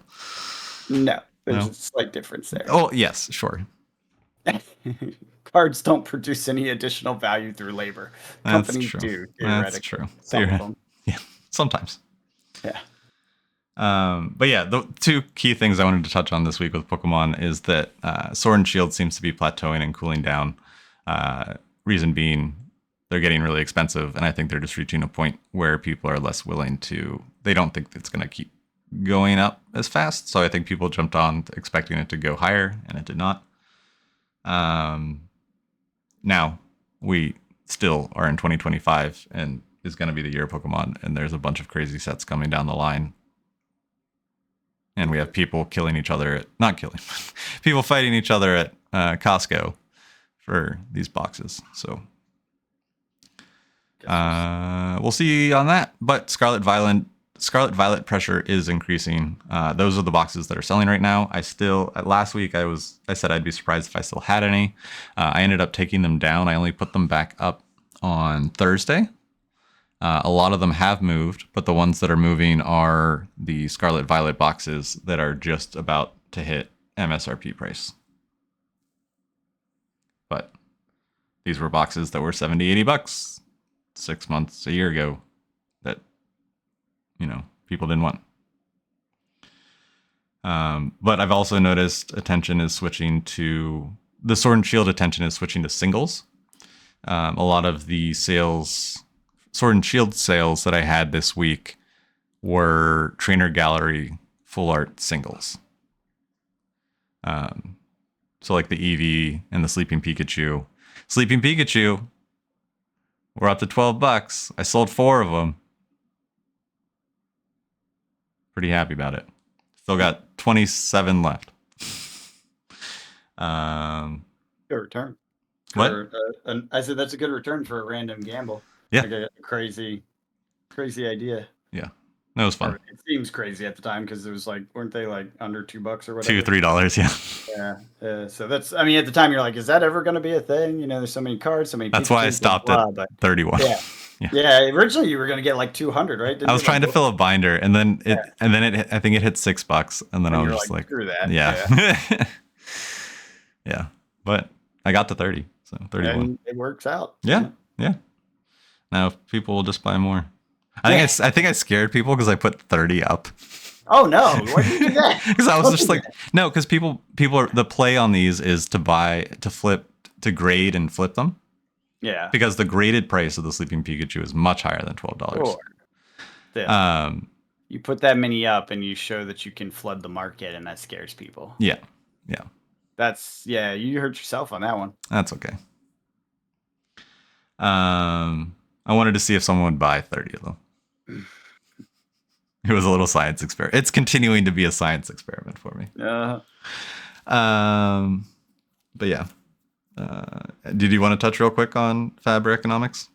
No, there's a slight difference there. Oh, yes, sure. Cards don't produce any additional value through labor. Companies do. That's true. Yeah, sometimes. Yeah. But yeah, the two key things I wanted to touch on this week with Pokemon is that Sword and Shield seems to be plateauing and cooling down. Reason being, they're getting really expensive, and I think they're just reaching a point where people are less willing to. They don't think it's going to keep going up as fast, so I think people jumped on expecting it to go higher, and it did not. Now we still are in 2025, and is going to be the year of Pokemon, and there's a bunch of crazy sets coming down the line. And we have people killing each other people fighting each other at Costco for these boxes. So we'll see on that. But Scarlet Violet pressure is increasing. Those are the boxes that are selling right now. Last week I said I'd be surprised if I still had any. I ended up taking them down. I only put them back up on Thursday. A lot of them have moved, but the ones that are moving are the Scarlet Violet boxes that are just about to hit MSRP price. But these were boxes that were $70, $80 6 months, a year ago that, people didn't want. But I've also noticed the Sword and Shield attention is switching to singles. A lot of the Sword and Shield sales that I had this week were Trainer Gallery full art singles. So like the Eevee and the Sleeping Pikachu. Sleeping Pikachu, we're up to $12. I sold 4 of them. Pretty happy about it. Still got 27 left. Good return. What? I said that's a good return for a random gamble. Yeah. Like a crazy idea. Yeah. That was fun. It seems crazy at the time because it was like, weren't they like under $2 or whatever? $2-3, yeah. Yeah. So that's, at the time you're like, is that ever going to be a thing? There's so many cards, so many. That's why I stopped at 31. Yeah, originally you were gonna get like 200, right? I Didn't was you like trying to go? fill a binder, and then Yeah. I think it hit $6, and then I And was you're just like, like, screw that. yeah, Yeah. yeah. But I got to 30, so 31. And it works out. Yeah, Yeah. yeah. Now people will just buy more. Yeah. I think I scared people because I put 30 up. Oh no, why did you do that? Because I was Don't just do like, that. no, because people are, the play on these is to buy, to flip, to grade and flip them, Yeah. because the graded price of the Sleeping Pikachu is much higher than $12. Sure. Still. Um, You put that many up and you show that you can flood the market and that scares people. yeah, yeah, That's yeah, you hurt yourself on that one. that's okay. I wanted to see if someone would buy 30 of them. It was a little science experiment. It's continuing to be a science experiment for me. Uh, Um, but yeah. Did you want to touch real quick on Fab economics?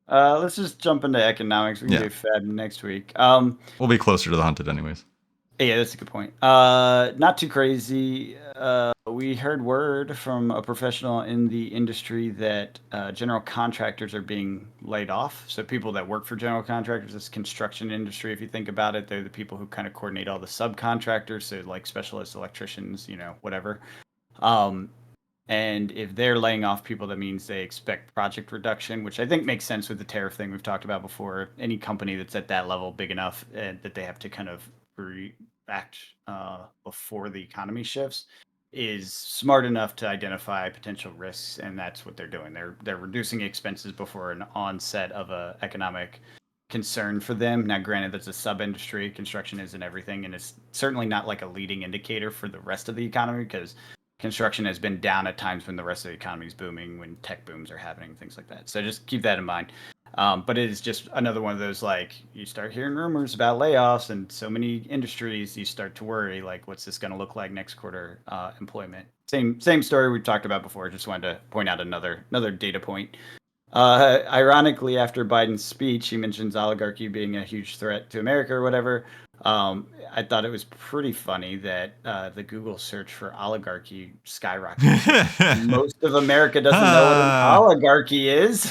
let's just jump into economics. We can Yeah. do Fab next week. We'll be closer to the hunted anyways. Yeah, that's a good point. Not too crazy. We heard word from a professional in the industry that general contractors are being laid off. So people that work for general contractors, this construction industry, if you think about it, they're the people who kind of coordinate all the subcontractors, so like specialist electricians, whatever. Um, and if they're laying off people, that means they expect project reduction, which I think makes sense with the tariff thing we've talked about before. Any company that's at that level big enough that they have to kind of react before the economy shifts is smart enough to identify potential risks, and that's what they're doing. They're reducing expenses before an onset of a economic concern for them. Now, granted, that's a sub industry. Construction isn't everything, and it's certainly not like a leading indicator for the rest of the economy because construction has been down at times when the rest of the economy is booming, when tech booms are happening, things like that. So just keep that in mind. But it is just another one of those, like, you start hearing rumors about layoffs and so many industries, you start to worry, like, what's this going to look like next quarter employment? Same story we talked about before. Just wanted to point out another data point. Ironically, after Biden's speech, he mentions oligarchy being a huge threat to America or whatever. I thought it was pretty funny that the Google search for oligarchy skyrocketed. Most of America doesn't know what an oligarchy is.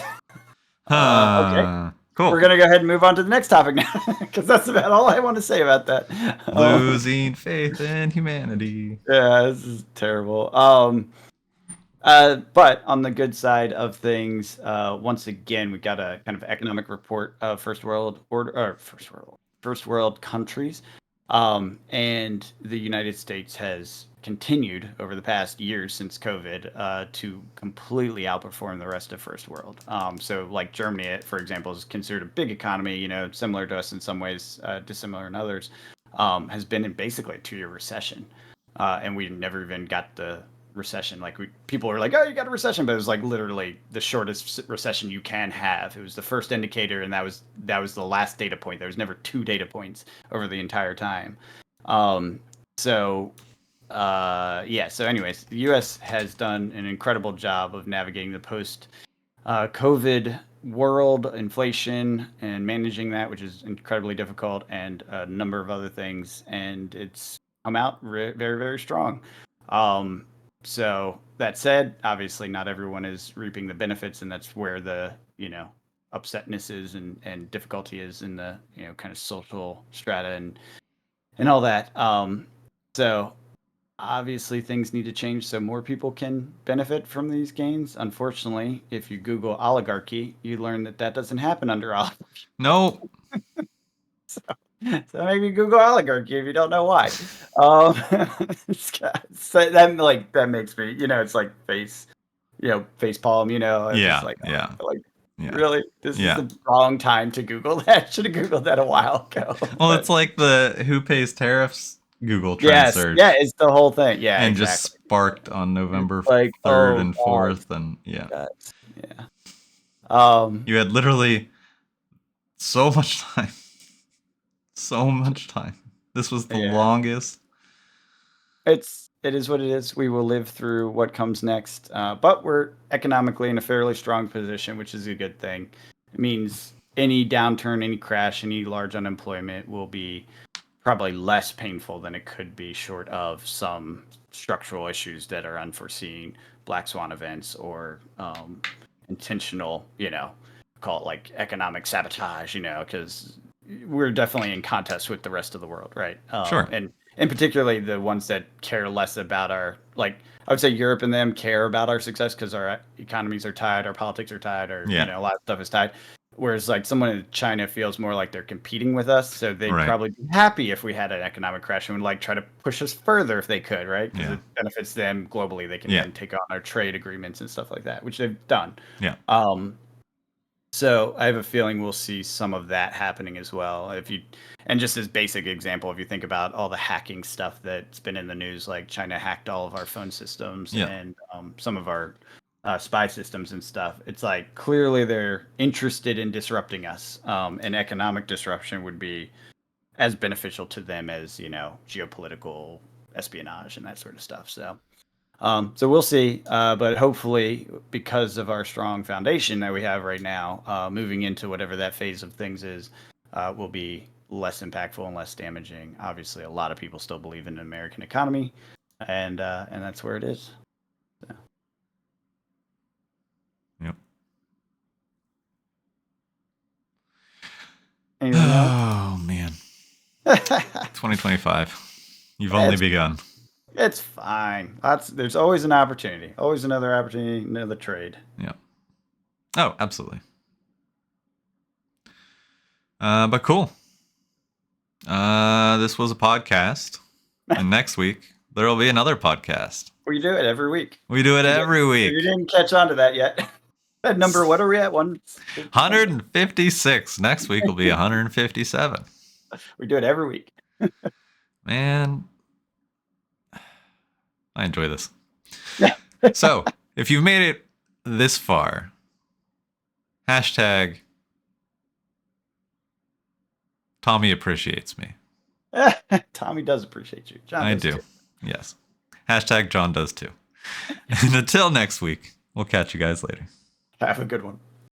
Okay, Cool. we're gonna go ahead and move on to the next topic now, because that's about all I want to say about that. Losing faith in humanity. Yeah, this is terrible. But on the good side of things, once again, we got a kind of economic report of first world countries, and the United States has continued over the past years since COVID to completely outperform the rest of first world. So, like Germany, for example, is considered a big economy, similar to us in some ways, dissimilar in others, has been in basically a 2-year recession, and we never even got the recession. Like people were like, "Oh, you got a recession," but it was like literally the shortest recession you can have. It was the first indicator, and that was the last data point. There was never 2 data points over the entire time. So yeah. So, anyways, the U.S. has done an incredible job of navigating the post COVID world, inflation, and managing that, which is incredibly difficult, and a number of other things. And it's come out very, very strong. So that said, obviously not everyone is reaping the benefits, and that's where the upsetness is and difficulty is in the kind of social strata and all that. So obviously things need to change so more people can benefit from these gains. Unfortunately, if you Google oligarchy, you learn that doesn't happen under oligarchy. Nope. So maybe Google oligarchy if you don't know why. So that makes me, it's like face palm, it's Yeah. just like, Yeah. like Yeah. really, this is Yeah. the wrong time to Google that. Should have Googled that a while ago. Well, it's like the who pays tariffs Google trend Yes, search. yeah, it's the whole thing. Yeah, And just exactly. sparked on November Like, 3rd oh and God, 4th, and yeah. guys. Yeah. You had literally so much time. So much time. This was the Yeah. longest. It is what it is. We will live through what comes next. But we're economically in a fairly strong position, which is a good thing. It means any downturn, any crash, any large unemployment will be probably less painful than it could be, short of some structural issues that are unforeseen, black swan events, or intentional, call it like economic sabotage, because we're definitely in contest with the rest of the world, right? Sure. And particularly the ones that care less about our, like, I would say Europe and them care about our success because our economies are tied, our politics are tied, or Yeah. a lot of stuff is tied. Whereas like someone in China feels more like they're competing with us, so they'd Right. probably be happy if we had an economic crash and would like try to push us further if they could, right? Because Yeah. it benefits them globally. They can Yeah. then take on our trade agreements and stuff like that, which they've done. Yeah. So I have a feeling we'll see some of that happening as well. And just as basic example, if you think about all the hacking stuff that's been in the news, like China hacked all of our phone systems Yeah. and some of our spy systems and stuff, it's like clearly they're interested in disrupting us. And economic disruption would be as beneficial to them as, geopolitical espionage and that sort of stuff. So we'll see, but hopefully, because of our strong foundation that we have right now, moving into whatever that phase of things is, will be less impactful and less damaging. Obviously, a lot of people still believe in the American economy, and that's where it is. So. Yep. Anything else? Oh man, 2025. You've only begun. It's fine. There's always an opportunity. Always another opportunity, another trade. Yeah. Oh, absolutely. But cool. This was a podcast, and next week there will be another podcast. We do it every week. We do it every week. If you didn't catch on to that yet. That number, what are we at? 156. Next week will be 157. We do it every week. Man, I enjoy this. So, if you've made it this far, hashtag Tommy appreciates me. Tommy does appreciate you. John I does do. too. Yes. Hashtag John does too. And until next week, we'll catch you guys later. Have a good one.